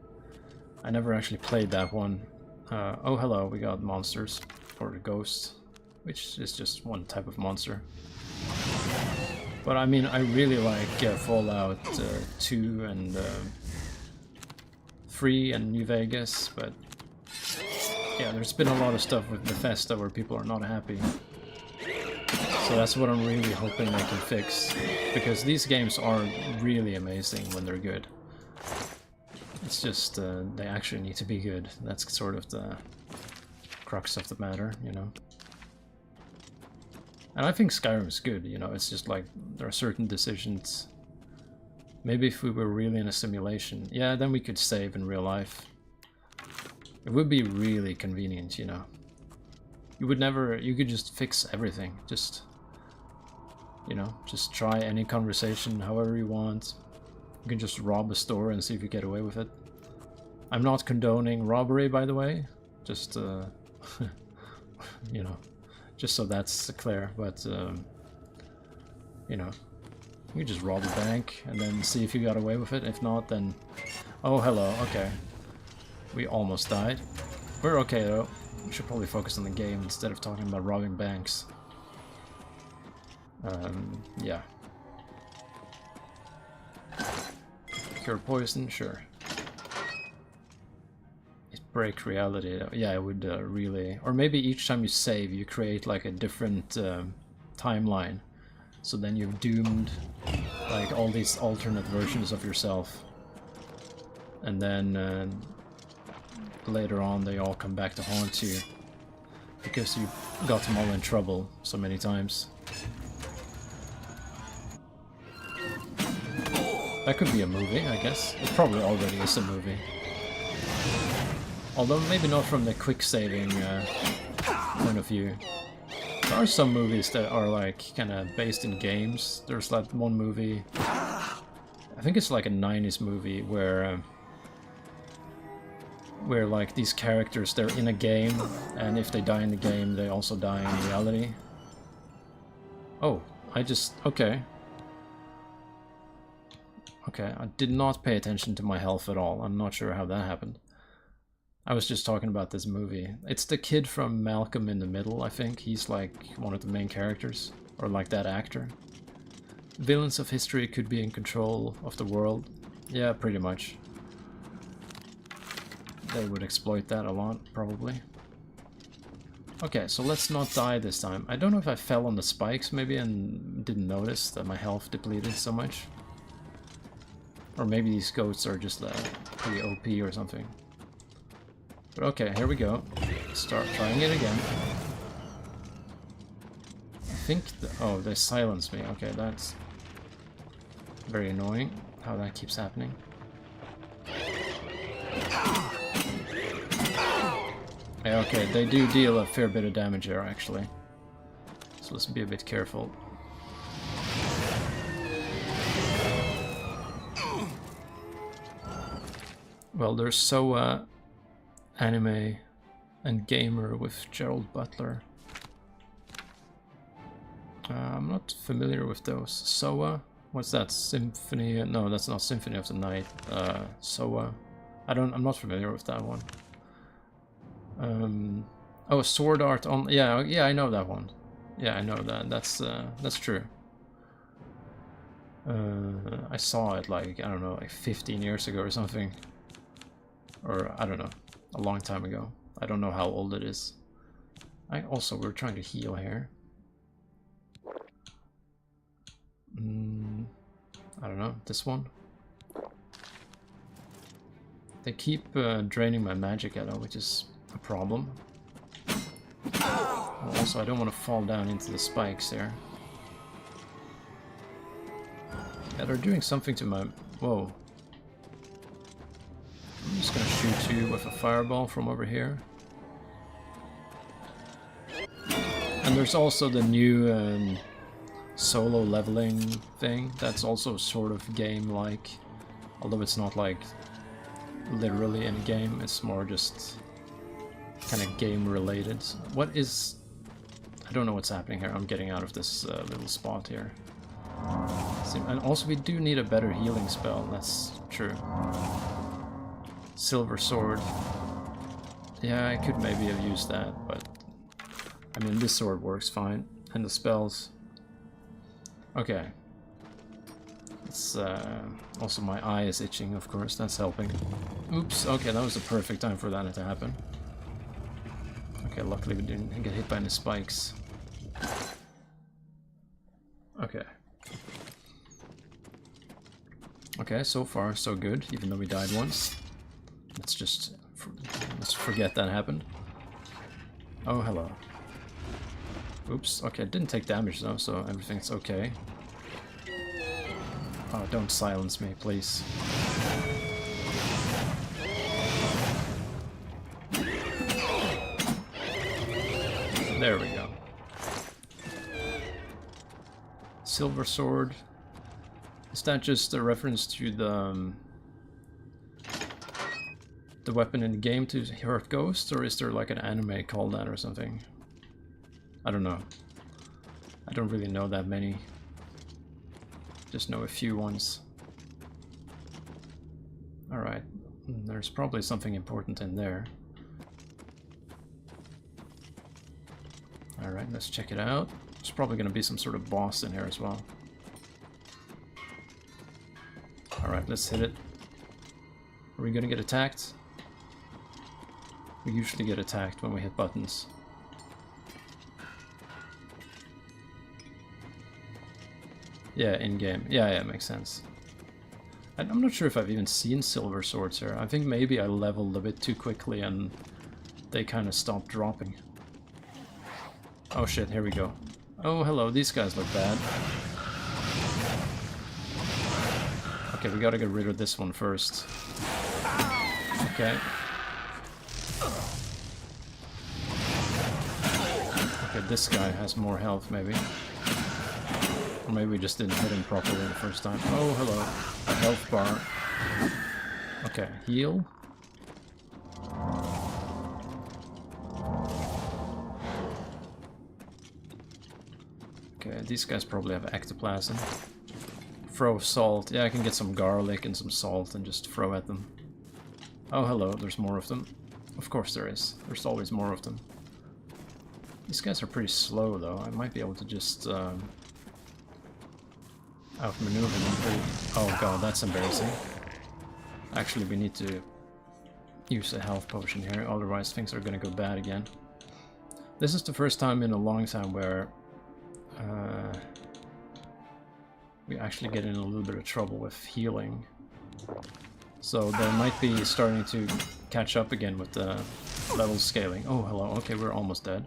I never actually played that one. Oh hello, we got monsters, or ghosts, which is just one type of monster. But I mean, I really like Fallout 2 and 3 and New Vegas, but yeah, there's been a lot of stuff with Bethesda where people are not happy. So that's what I'm really hoping they can fix, because these games are really amazing when they're good. It's just, they actually need to be good. That's sort of the crux of the matter, you know. And I think Skyrim's good, you know, it's just like, there are certain decisions. Maybe if we were really in a simulation, yeah, then we could save in real life. It would be really convenient, you know. You would never, you could just fix everything, just... You know, just try any conversation however you want. You can just rob a store and see if you get away with it. I'm not condoning robbery, by the way. Just, you know, just so that's clear. But, you know, you just rob a bank and then see if you got away with it. If not, then... Oh, hello, okay. We almost died. We're okay, though. We should probably focus on the game instead of talking about robbing banks. Yeah. Cure poison, sure. It break reality. Yeah, it would really... Or maybe each time you save, you create like a different timeline. So then you've doomed like all these alternate versions of yourself. And then later on they all come back to haunt you. Because you got them all in trouble so many times. That could be a movie, I guess. It probably already is a movie. Although maybe not from the quick saving point of view. There are some movies that are like kind of based in games. There's like one movie, I think it's like a 90s movie where like these characters, they're in a game, and if they die in the game, they also die in reality. Oh, okay. Okay, I did not pay attention to my health at all. I'm not sure how that happened. I was just talking about this movie. It's the kid from Malcolm in the Middle, I think. He's like one of the main characters, or like that actor. Villains of history could be in control of the world. Yeah, pretty much. They would exploit that a lot, probably. Okay, so let's not die this time. I don't know if I fell on the spikes, maybe, and didn't notice that my health depleted so much. Or maybe these ghosts are just pretty OP or something. But okay, here we go. Start trying it again. I think... oh, they silenced me. Okay, that's very annoying how that keeps happening. Yeah, okay, they do deal a fair bit of damage here, actually. So let's be a bit careful. Well, there's Soa, anime, and gamer with Gerald Butler. I'm not familiar with those. Soa? What's that? Symphony? No, that's not Symphony of the Night. Soa. I'm not familiar with that one. Oh, Sword Art on... yeah, I know that one. Yeah, I know that. That's true. I saw it like, I don't know, like 15 years ago or something. Or, I don't know, a long time ago. I don't know how old it is. We're trying to heal here. I don't know, this one? They keep draining my magic at which is a problem. Also, I don't want to fall down into the spikes there. Yeah, they're doing something to my... whoa. I'm just gonna shoot you with a fireball from over here. And there's also the new solo leveling thing. That's also sort of game-like. Although it's not like literally in a game, it's more just kind of game-related. What is... I don't know what's happening here. I'm getting out of this little spot here. And also we do need a better healing spell, that's true. Silver Sword. Yeah, I could maybe have used that, but... I mean, this sword works fine. And the spells... okay. It's, also my eye is itching, of course, that's helping. Oops, okay, that was the perfect time for that to happen. Okay, luckily we didn't get hit by any spikes. Okay. Okay, so far so good, even though we died once. Let's forget that happened. Oh, hello. Oops, okay, it didn't take damage though, so everything's okay. Oh, don't silence me, please. There we go. Silver Sword. Is that just a reference to the weapon in the game to hurt ghosts, or is there like an anime called that or something? I don't know. I don't really know that many. Just know a few ones. Alright, there's probably something important in there. Alright, let's check it out. There's probably going to be some sort of boss in here as well. Alright, let's hit it. Are we going to get attacked? We usually get attacked when we hit buttons. Yeah, in-game. Yeah, makes sense. I'm not sure if I've even seen silver swords here. I think maybe I leveled a bit too quickly and they kind of stopped dropping. Oh shit, here we go. Oh, hello, these guys look bad. Okay, we gotta get rid of this one first. Okay. Okay, this guy has more health, maybe. Or maybe we just didn't hit him properly the first time. Oh, hello. A health bar. Okay, heal. Okay, these guys probably have ectoplasm. Throw salt. Yeah, I can get some garlic and some salt and just throw at them. Oh, hello, there's more of them. Of course there is. There's always more of them. These guys are pretty slow though. I might be able to just outmaneuver them pretty... Oh god, that's embarrassing. Actually, we need to use a health potion here, otherwise things are gonna go bad again. This is the first time in a long time where we actually get in a little bit of trouble with healing. So they might be starting to catch up again with the level scaling. Oh, hello. Okay, we're almost dead.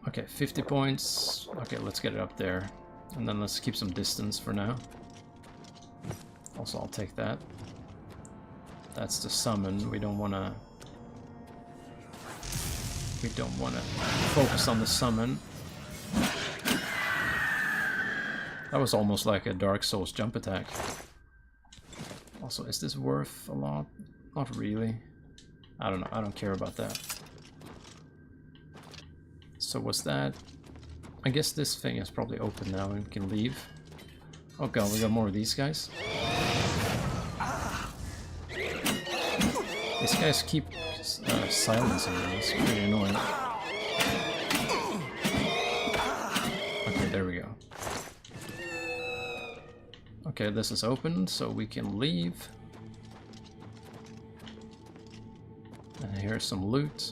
Okay, 50 points. Okay, let's get it up there. And then let's keep some distance for now. Also, I'll take that. That's the summon. We don't want to focus on the summon. That was almost like a Dark Souls jump attack. Also, is this worth a lot? Not really. I don't know. I don't care about that. So what's that? I guess this thing is probably open now and we can leave. Oh god, we got more of these guys. These guys keep silencing me. It's pretty annoying. Okay, there we go. Okay, this is open, so we can leave. And here's some loot.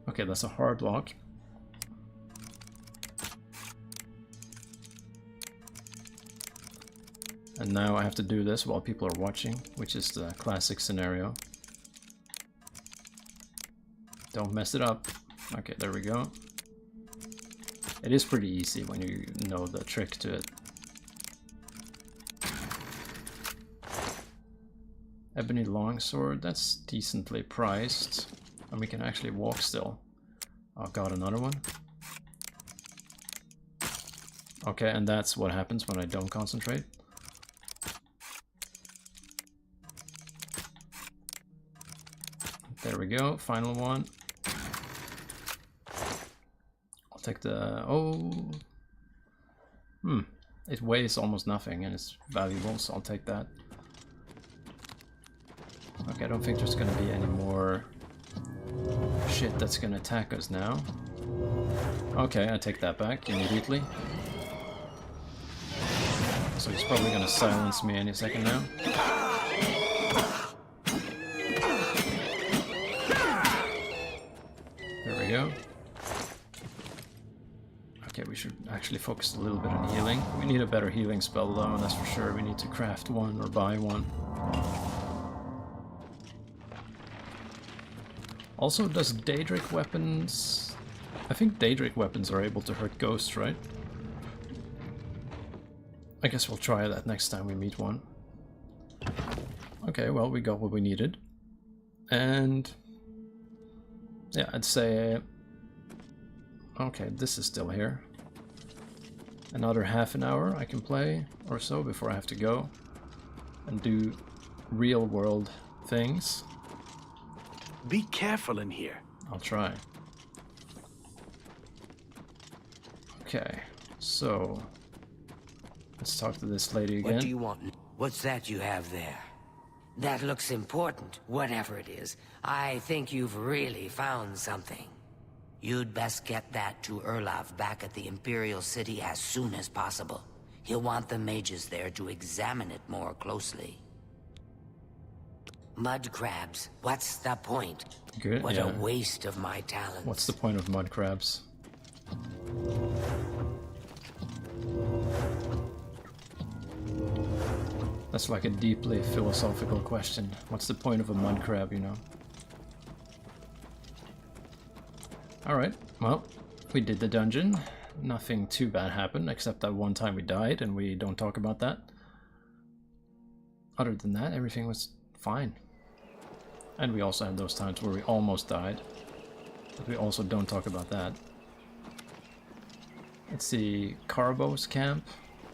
Okay, that's a hard lock. And now I have to do this while people are watching, which is the classic scenario. Don't mess it up. Okay, there we go. It is pretty easy when you know the trick to it. Ebony longsword, that's decently priced. And we can actually walk still. Oh god, another one. Okay, and that's what happens when I don't concentrate. There we go, final one. I'll take the... oh... It weighs almost nothing and it's valuable, so I'll take that. Okay, I don't think there's gonna be any more shit that's gonna attack us now. Okay, I take that back immediately. So he's probably gonna silence me any second now. There we go. Okay, we should actually focus a little bit on healing. We need a better healing spell though, that's for sure. We need to craft one or buy one. Also, does Daedric weapons... I think Daedric weapons are able to hurt ghosts, right? I guess we'll try that next time we meet one. Okay, well, we got what we needed. And... yeah, I'd say... okay, this is still here. Another half an hour I can play or so before I have to go and do real-world things. Be careful in here. I'll try. Okay, so let's talk to this lady again. What do you want? What's that you have there? That looks important, whatever it is. I think you've really found something. You'd best get that to Erlaf back at the Imperial City as soon as possible. He'll want the mages there to examine it more closely. Mud crabs, what's the point? Good, what yeah. a waste of my talents. What's the point of mud crabs? That's like a deeply philosophical question. What's the point of a mud crab, you know? Alright, well, we did the dungeon. Nothing too bad happened, except that one time we died, and we don't talk about that. Other than that, everything was fine. And we also had those times where we almost died. But we also don't talk about that. Let's see, Carbo's camp.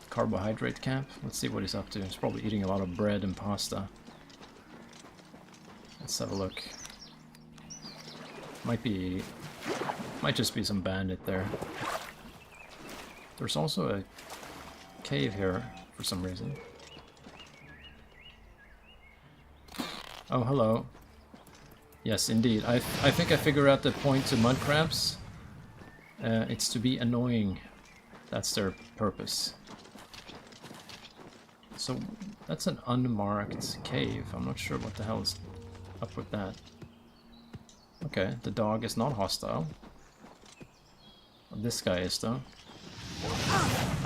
Carbohydrate camp. Let's see what he's up to. He's probably eating a lot of bread and pasta. Let's have a look. Might just be some bandit there. There's also a cave here for some reason. Oh, hello. Yes, indeed. I think I figured out the point to mud crabs. It's to be annoying. That's their purpose. So, that's an unmarked cave. I'm not sure what the hell is up with that. Okay, the dog is not hostile. This guy is, though.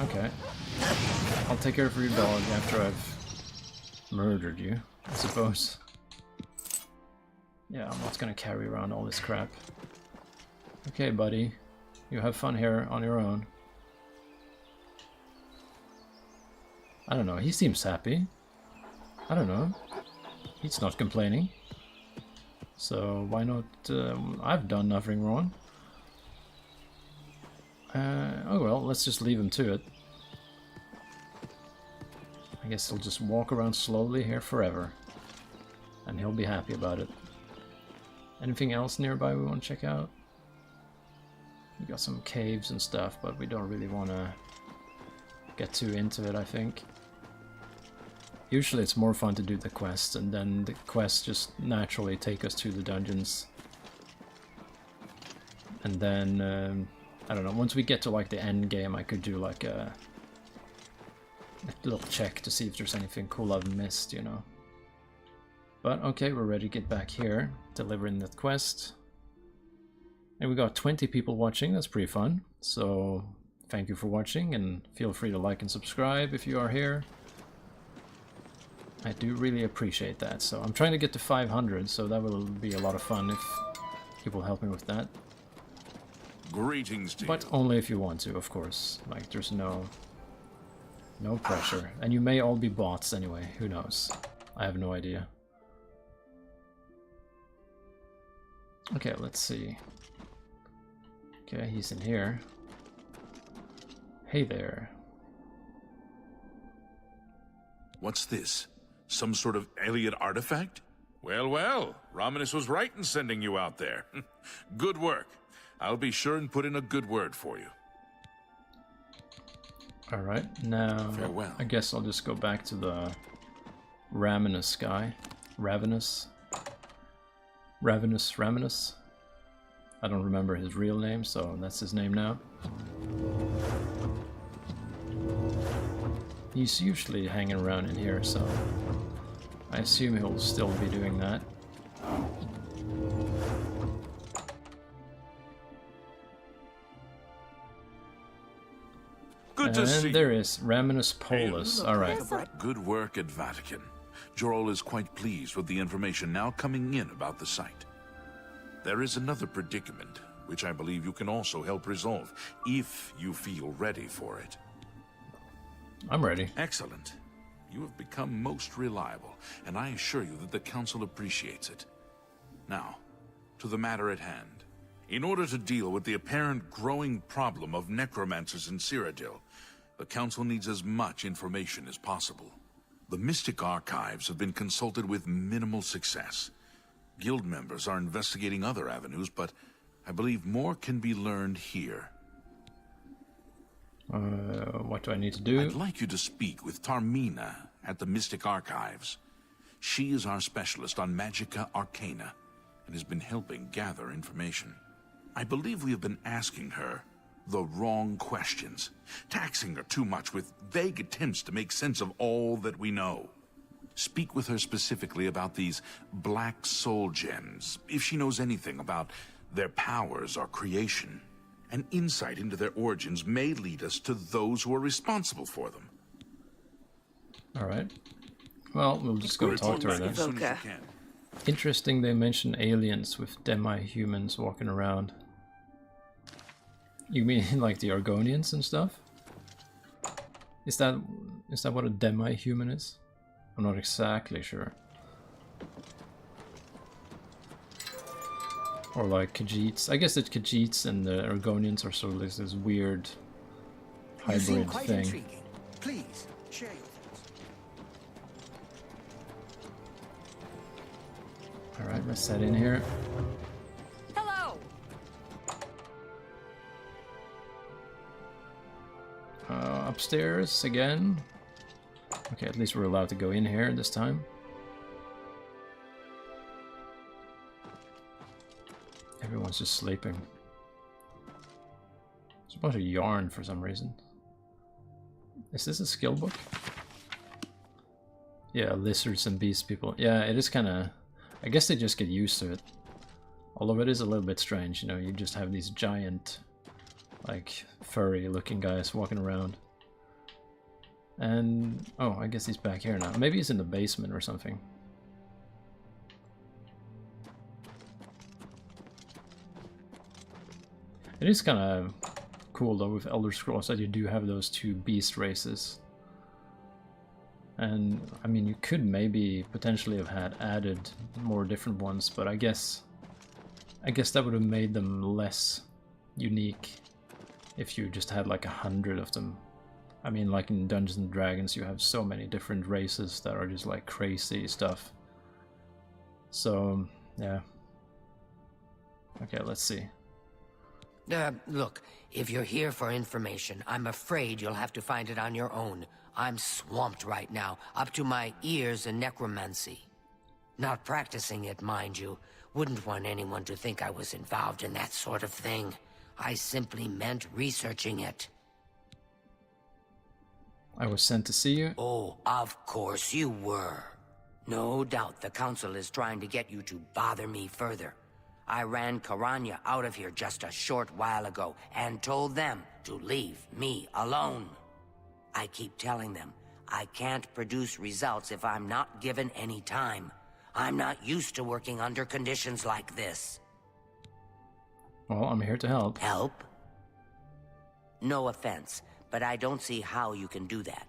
Okay. I'll take care of your dog after I've murdered you, I suppose. Yeah, I'm not gonna carry around all this crap. Okay, buddy. You have fun here on your own. I don't know, he seems happy. I don't know. He's not complaining. So why not... I've done nothing wrong. Oh well, let's just leave him to it. I guess he'll just walk around slowly here forever. And he'll be happy about it. Anything else nearby we want to check out? We got some caves and stuff, but we don't really want to get too into it, I think. Usually it's more fun to do the quests, and then the quests just naturally take us to the dungeons. And then, I don't know, once we get to like the end game, I could do like a little check to see if there's anything cool I've missed, you know. But okay, we're ready to get back here, delivering that quest. And we got 20 people watching, that's pretty fun. So thank you for watching, and feel free to like and subscribe if you are here. I do really appreciate that. So I'm trying to get to 500, so that will be a lot of fun if people help me with that. Greetings to But you. only if you want to, of course. Like, there's no pressure. And you may all be bots anyway, who knows? I have no idea. Okay, let's see. Okay, he's in here. Hey there. What's this? Some sort of alien artifact? Well, well, Romanus was right in sending you out there. Good work. I'll be sure and put in a good word for you. Alright, now Farewell. I guess I'll just go back to the Ravenous guy. Ravenous? Ravenous? I don't remember his real name, so that's his name now. He's usually hanging around in here, so I assume he'll still be doing that. Good to see you. And there is Raminus Polus. Alright. Good work at Vatican. Jorol is quite pleased with the information now coming in about the site. There is another predicament, which I believe you can also help resolve, if you feel ready for it. I'm ready. Excellent. You have become most reliable, and I assure you that the Council appreciates it. Now, to the matter at hand. In order to deal with the apparent growing problem of necromancers in Cyrodiil, the Council needs as much information as possible. The Mystic Archives have been consulted with minimal success. Guild members are investigating other avenues, but I believe more can be learned here. What do I need to do? I'd like you to speak with Tarmina at the Mystic Archives. She is our specialist on Magica Arcana and has been helping gather information. I believe we have been asking her the wrong questions, taxing her too much with vague attempts to make sense of all that we know. Speak with her specifically about these black soul gems, if she knows anything about their powers or creation. An insight into their origins may lead us to those who are responsible for them. Alright. Well, we'll just go talk to her then. Interesting they mention aliens with demi-humans walking around. You mean like the Argonians and stuff? Is that what a demi-human is? I'm not exactly sure. Or like Khajiits. I guess that Khajiits and the Argonians are sort of like this weird hybrid thing. Intriguing. Please, share your thoughts. Alright, let's head in here. Hello. Upstairs again. Okay, at least we're allowed to go in here this time. Everyone's just sleeping. There's a bunch of yarn for some reason. Is this a skill book? Yeah, lizards and beast people. Yeah, it is kind of... I guess they just get used to it. Although it is a little bit strange, you know, you just have these giant, like, furry-looking guys walking around. And... oh, I guess he's back here now. Maybe he's in the basement or something. It is kind of cool, though, with Elder Scrolls that you do have those two beast races. And, I mean, you could maybe potentially have had added more different ones, but I guess that would have made them less unique if you just had like 100 of them. I mean, like in Dungeons and Dragons, you have so many different races that are just like crazy stuff. So, yeah. Okay, let's see. Look, if you're here for information, I'm afraid you'll have to find it on your own. I'm swamped right now, up to my ears in necromancy. Not practicing it, mind you. Wouldn't want anyone to think I was involved in that sort of thing. I simply meant researching it. I was sent to see you? Oh, of course you were. No doubt the Council is trying to get you to bother me further. I ran Karanya out of here just a short while ago and told them to leave me alone. I keep telling them I can't produce results if I'm not given any time. I'm not used to working under conditions like this. Well, I'm here to help. Help? No offense, but I don't see how you can do that.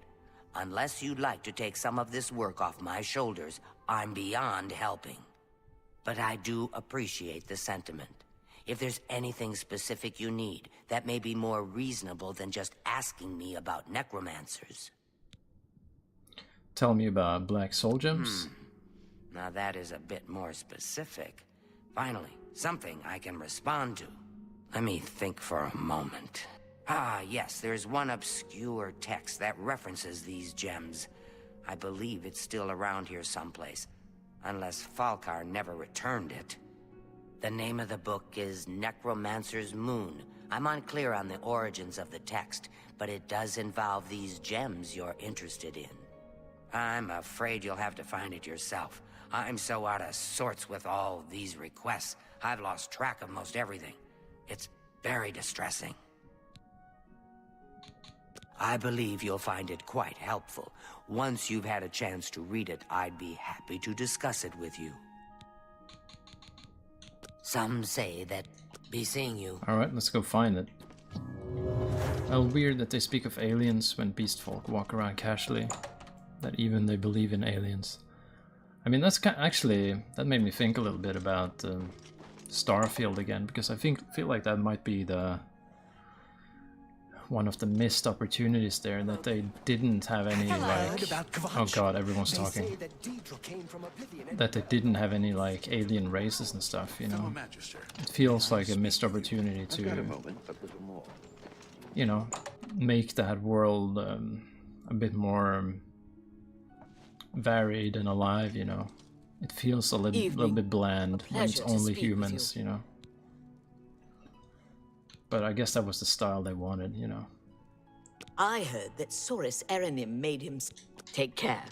Unless you'd like to take some of this work off my shoulders, I'm beyond helping. But I do appreciate the sentiment. If there's anything specific you need, that may be more reasonable than just asking me about necromancers. Tell me about black soul gems? Now that is a bit more specific. Finally, something I can respond to. Let me think for a moment. Ah, yes, there's one obscure text that references these gems. I believe it's still around here someplace, unless Falkar never returned it. The name of the book is Necromancer's Moon. I'm unclear on the origins of the text, but it does involve these gems you're interested in. I'm afraid you'll have to find it yourself. I'm so out of sorts with all these requests, I've lost track of most everything. It's very distressing. I believe you'll find it quite helpful. Once you've had a chance to read it, I'd be happy to discuss it with you. Some say that be seeing you. Alright, let's go find it. Well, weird that they speak of aliens when beast folk walk around casually. That even they believe in aliens. I mean, that's actually, that made me think a little bit about Starfield again, because I feel like that might be the one of the missed opportunities there, that they didn't have any, like... Oh god, everyone's talking. That they didn't have any, like, alien races and stuff, you know? It feels like a missed opportunity to, you know, make that world a bit more varied and alive, you know? It feels a little bit bland when it's only humans, you know? But I guess that was the style they wanted, you know. I heard that Saurus Erenim made him... Take care.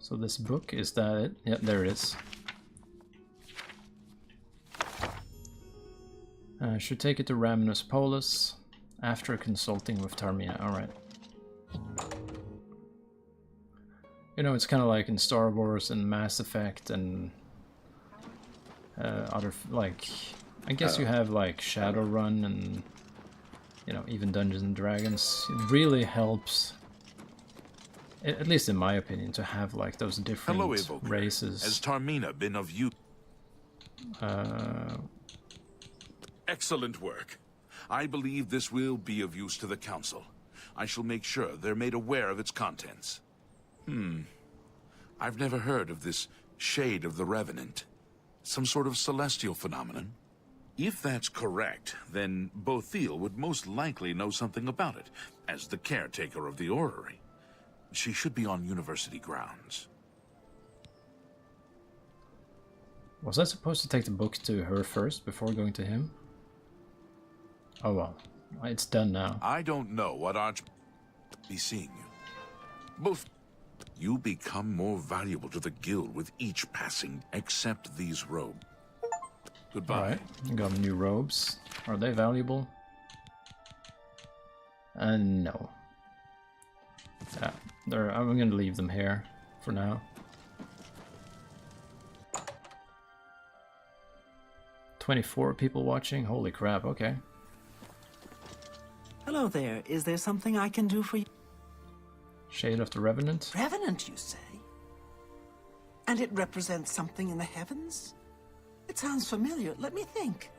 So this book, is that it? Yep, there it is. Should take it to Raminus Polus after consulting with Tarmina. Alright. You know, it's kind of like in Star Wars and Mass Effect and other, like... I guess you have like Shadowrun and, you know, even Dungeons and Dragons. It really helps, at least in my opinion, to have like those different races. Has Tarmina been of use? Excellent work. I believe this will be of use to the Council. I shall make sure they're made aware of its contents. I've never heard of this Shade of the Revenant. Some sort of celestial phenomenon? If that's correct, then Bothiel would most likely know something about it, as the caretaker of the orrery. She should be on university grounds. Was I supposed to take the book to her first before going to him? Oh well, it's done now. I don't know what be seeing you. Both you become more valuable to the guild with each passing. Accept these robes. Goodbye. Alright, got new robes. Are they valuable? No. Yeah, I'm gonna leave them here for now. 24 people watching? Holy crap, okay. Hello there. Is there something I can do for you? Shade of the Revenant? Revenant, you say? And it represents something in the heavens? It sounds familiar. Let me think.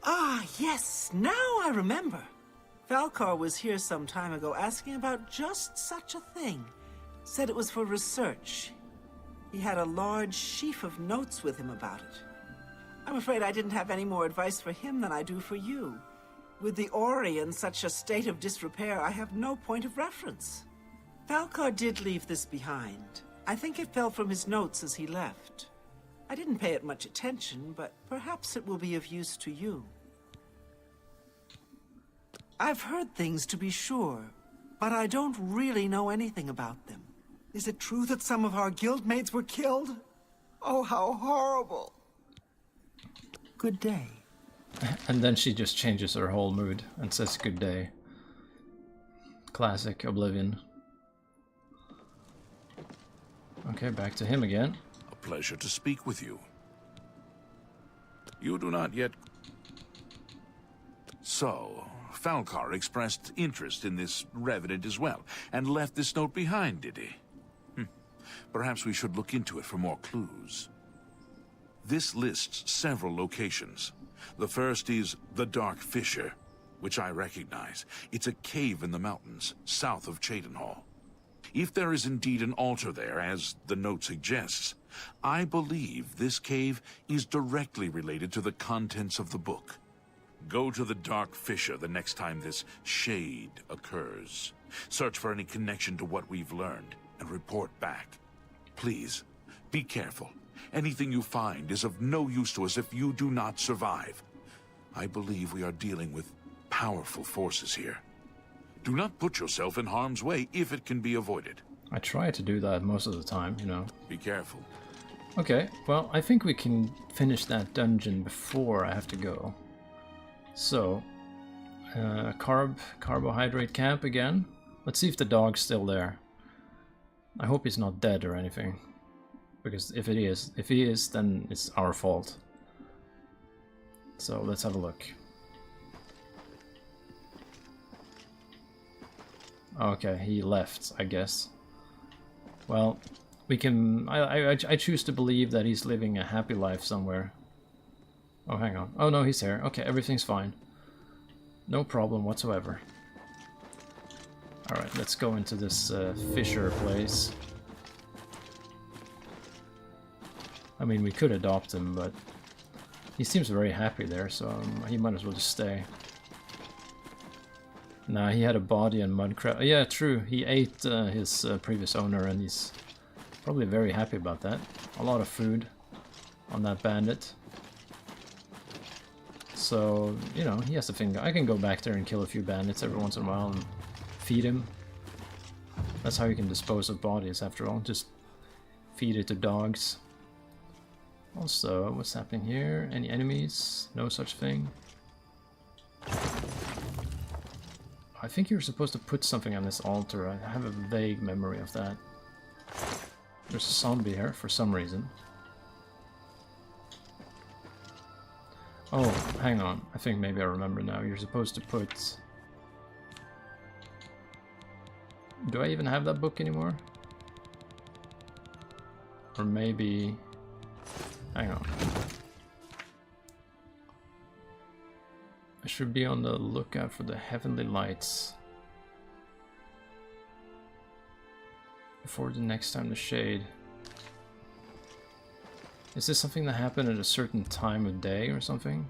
Ah, yes. Now I remember. Falcar was here some time ago asking about just such a thing. Said it was for research. He had a large sheaf of notes with him about it. I'm afraid I didn't have any more advice for him than I do for you. With the Ori in such a state of disrepair, I have no point of reference. Falcar did leave this behind. I think it fell from his notes as he left. I didn't pay it much attention, but perhaps it will be of use to you. I've heard things, to be sure, but I don't really know anything about them. Is it true that some of our guildmates were killed? Oh, how horrible. Good day. And then she just changes her whole mood and says good day. Classic Oblivion. Okay, back to him again. A pleasure to speak with you. You do not yet... So, Falcar expressed interest in this revenant as well, and left this note behind, did he? Perhaps we should look into it for more clues. This lists several locations. The first is the Dark Fissure, which I recognize. It's a cave in the mountains, south of Cheydinhal. If there is indeed an altar there, as the note suggests, I believe this cave is directly related to the contents of the book. Go to the Dark Fissure the next time this shade occurs. Search for any connection to what we've learned, and report back. Please, be careful. Anything you find is of no use to us if you do not survive. I believe we are dealing with powerful forces here. Do not put yourself in harm's way if it can be avoided. I try to do that most of the time, you know. Be careful. Okay, well, I think we can finish that dungeon before I have to go. So, carbohydrate camp again. Let's see if the dog's still there. I hope he's not dead or anything. Because if he is, then it's our fault. So let's have a look. Okay, he left, I guess. Well, we can... I choose to believe that he's living a happy life somewhere. Oh, hang on. Oh, no, he's here. Okay, everything's fine. No problem whatsoever. Alright, let's go into this Fisher place. I mean, we could adopt him, but he seems very happy there, so he might as well just stay. Nah, he had a body and mudcrab. Yeah, true. He ate his previous owner, and he's probably very happy about that. A lot of food on that bandit. So, you know, he has to think. I can go back there and kill a few bandits every once in a while and feed him. That's how you can dispose of bodies, after all. Just feed it to dogs. Also, what's happening here? Any enemies? No such thing. I think you're supposed to put something on this altar. I have a vague memory of that. There's a zombie here for some reason. Oh, hang on. I think maybe I remember now. You're supposed to put... Do I even have that book anymore? Or maybe... Hang on. I should be on the lookout for the heavenly lights. Before the next time the shade. Is this something that happened at a certain time of day or something?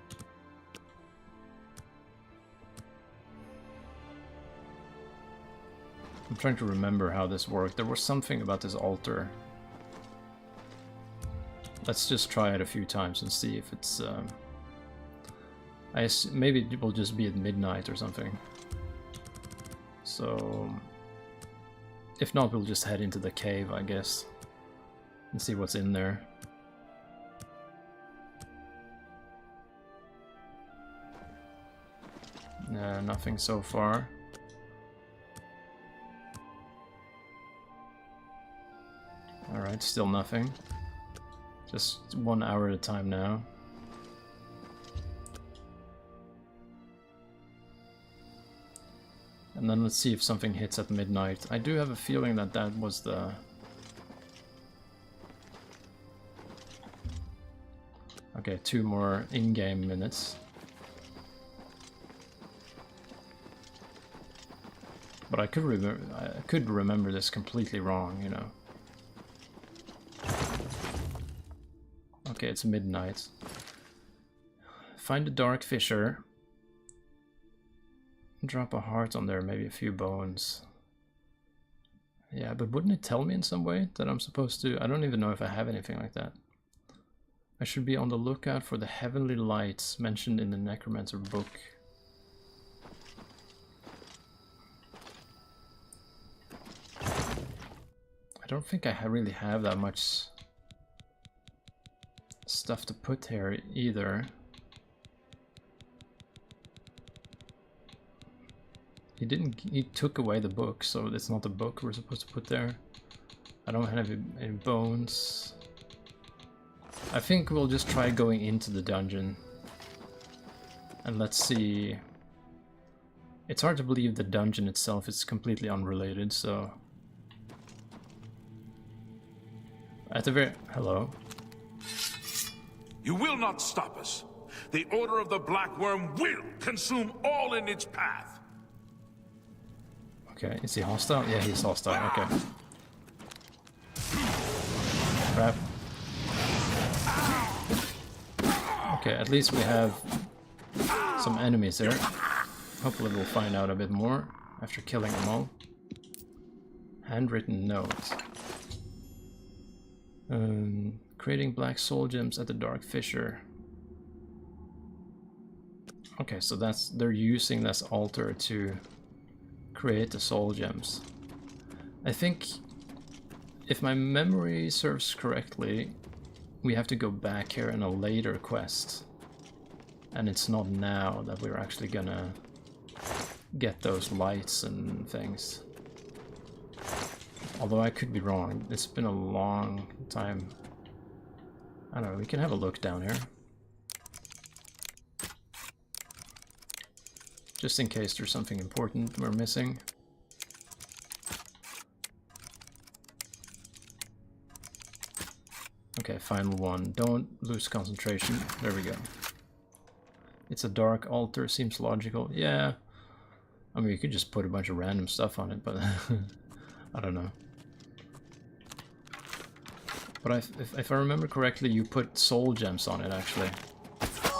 I'm trying to remember how this worked. There was something about this altar. Let's just try it a few times and see if it's... maybe it will just be at midnight or something. So... if not, we'll just head into the cave, I guess. And see what's in there. Nothing so far. Alright, still nothing. Just 1 hour at a time now. And then let's see if something hits at midnight. I do have a feeling that that was the... Okay, 2 more in-game minutes. But I could remember this completely wrong, you know. Okay, it's midnight. Find a dark fissure. Drop a heart on there, maybe a few bones. Yeah, but wouldn't it tell me in some way that I'm supposed to... I don't even know if I have anything like that. I should be on the lookout for the heavenly lights mentioned in the Necromancer book. I don't think I really have that much stuff to put here either. He took away the book, so it's not the book we're supposed to put there. I don't have any bones. I think we'll just try going into the dungeon. And let's see. It's hard to believe the dungeon itself is completely unrelated, so... At the very... Hello. You will not stop us. The Order of the Black Worm will consume all in its path. Okay, is he hostile? Yeah, he's hostile, okay. Crap. Okay, at least we have some enemies there. Hopefully we'll find out a bit more after killing them all. Handwritten note. Creating black soul gems at the dark fissure. Okay, so they're using this altar to create the soul gems. I think, if my memory serves correctly, we have to go back here in a later quest. And it's not now that we're actually gonna get those lights and things. Although I could be wrong. It's been a long time. I don't know, we can have a look down here. Just in case there's something important we're missing. Okay, final one. Don't lose concentration. There we go. It's a dark altar, seems logical. Yeah. I mean, you could just put a bunch of random stuff on it, but I don't know. But if I remember correctly, you put soul gems on it, actually.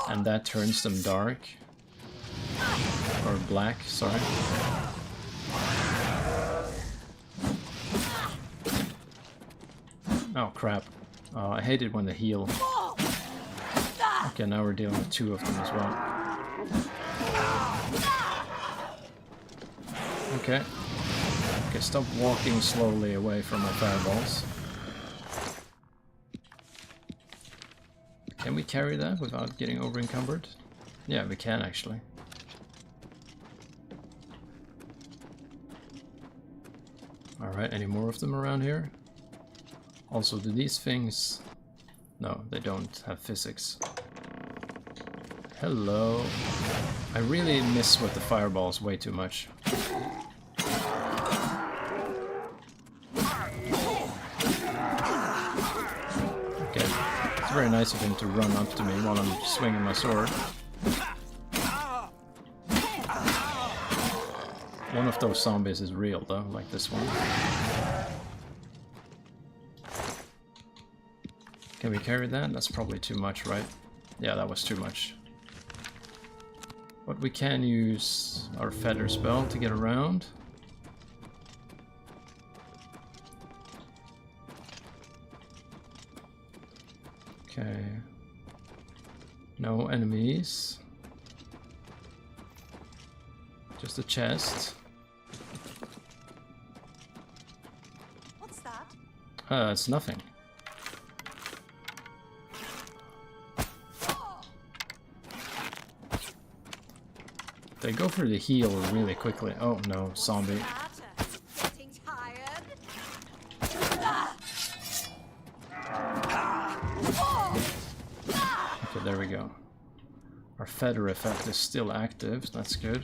And that turns them dark. Or black, sorry. Oh, crap. Oh, I hate it when they heal. Okay, now we're dealing with 2 of them as well. Okay. Okay, stop walking slowly away from my fireballs. Can we carry that without getting over-encumbered? Yeah, we can actually. Alright, any more of them around here? Also, do these things... No, they don't have physics. Hello. I really miss with the fireballs way too much. Okay, it's very nice of him to run up to me while I'm swinging my sword. One of those zombies is real though, like this one. Can we carry that? That's probably too much, right? Yeah, that was too much. But we can use our feather spell to get around. Okay. No enemies. Just a chest. What's that? It's nothing. They go for the heal really quickly. Oh no, zombie. Getting tired? Okay, there we go. Our feather effect is still active, that's good.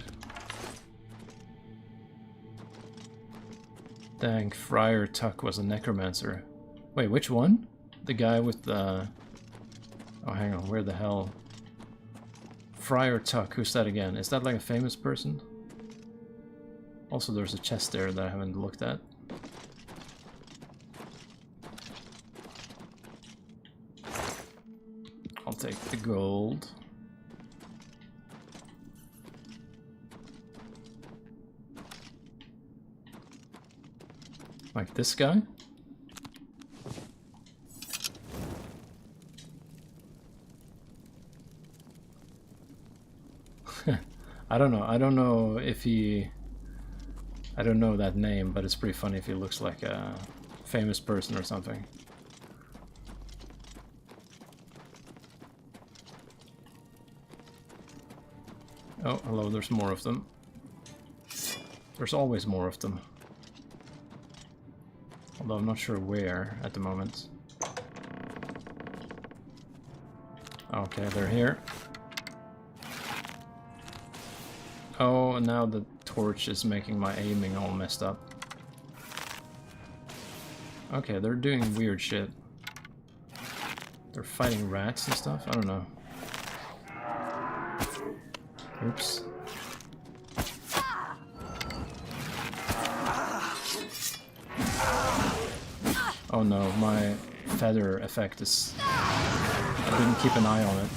Dang, Friar Tuck was a necromancer. Wait, which one? The guy with the... Oh, hang on, where the hell? Friar Tuck, who's that again? Is that like a famous person? Also, there's a chest there that I haven't looked at. I'll take the gold. Like this guy? I don't know. I don't know if he... I don't know that name, but it's pretty funny if he looks like a famous person or something. Oh, hello, there's more of them. There's always more of them. Although I'm not sure where at the moment. Okay, they're here. Oh, and now the torch is making my aiming all messed up. Okay, they're doing weird shit. They're fighting rats and stuff? I don't know. Oops. Oh no, my feather effect is... I didn't keep an eye on it.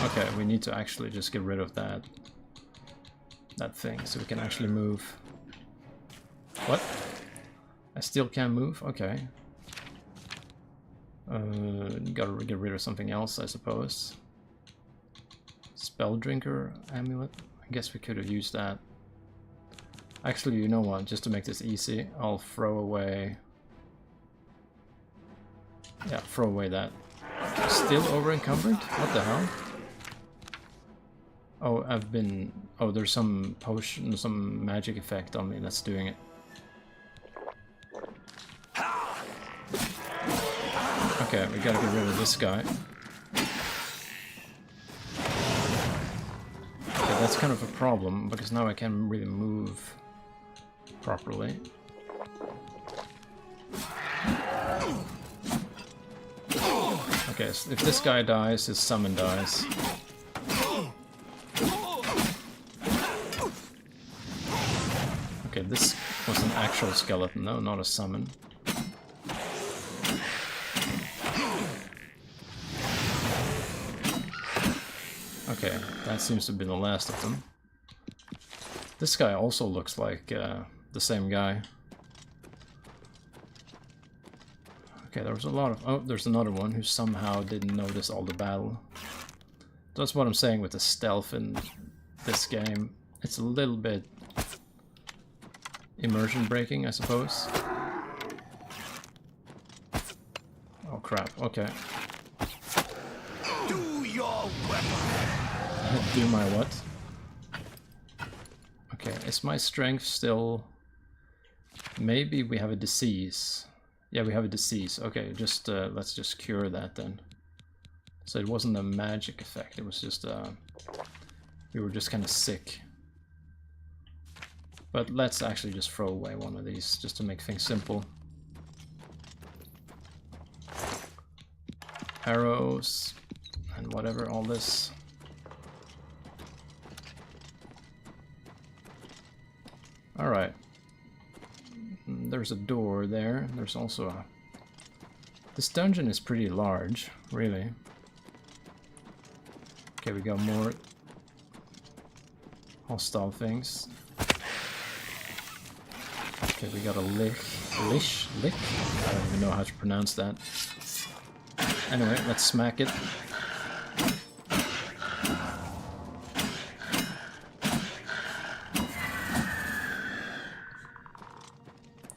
Okay, we need to actually just get rid of that thing so we can actually move. What? I still can't move? Okay. Gotta get rid of something else, I suppose. Spell Drinker Amulet? I guess we could have used that. Actually, you know what? Just to make this easy, I'll throw away... Yeah, throw away that. Still over encumbered? What the hell? Oh, I've been... Oh, there's some potion, some magic effect on me that's doing it. Okay, we gotta get rid of this guy. Okay, that's kind of a problem, because now I can't really move properly. Okay, so if this guy dies, his summon dies. Okay, this was an actual skeleton, no, not a summon. Okay, that seems to be the last of them. This guy also looks like the same guy. Okay, there was a lot of... Oh, there's another one who somehow didn't notice all the battle. That's what I'm saying with the stealth in this game. It's a little bit immersion breaking, I suppose. Oh crap, okay. Do your weapon! Do my what? Okay, is my strength still... Maybe we have a disease. Yeah, we have a disease. Okay, just let's just cure that then. So it wasn't a magic effect, it was just we were just kind of sick. But let's actually just throw away one of these, just to make things simple. Arrows, and whatever, all this. Alright. There's a door there. There's also a... This dungeon is pretty large, really. Okay, we got more hostile things. Okay, we got a lick. I don't even know how to pronounce that. Anyway, let's smack it.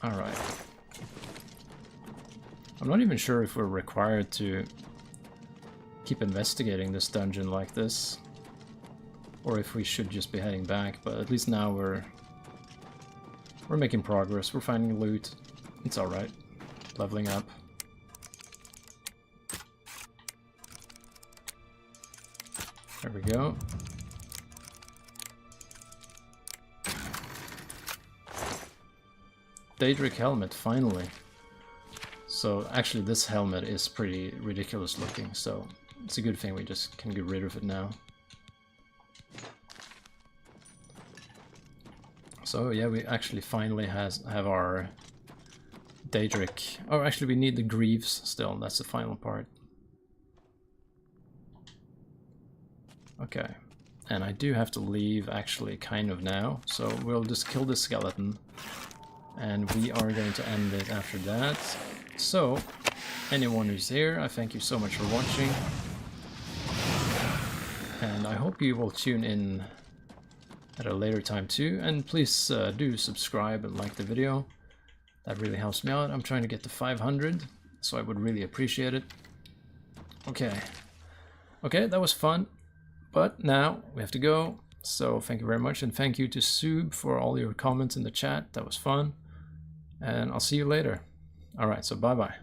Alright. I'm not even sure if we're required to keep investigating this dungeon like this, or if we should just be heading back, but at least now we're making progress, we're finding loot, it's alright, leveling up. There we go. Daedric helmet, finally. So actually this helmet is pretty ridiculous looking, so it's a good thing we just can get rid of it now. So yeah, we actually finally have our Daedric. Oh, actually we need the greaves still, that's the final part. Okay, and I do have to leave actually kind of now, so we'll just kill the skeleton and we are going to end it after that. So, anyone who's here, I thank you so much for watching, and I hope you will tune in at a later time too, and please do subscribe and like the video. That really helps me out. I'm trying to get to 500, so I would really appreciate it. Okay, that was fun. But now we have to go, so thank you very much, and thank you to Sub for all your comments in the chat, that was fun, and I'll see you later. Alright, so bye bye.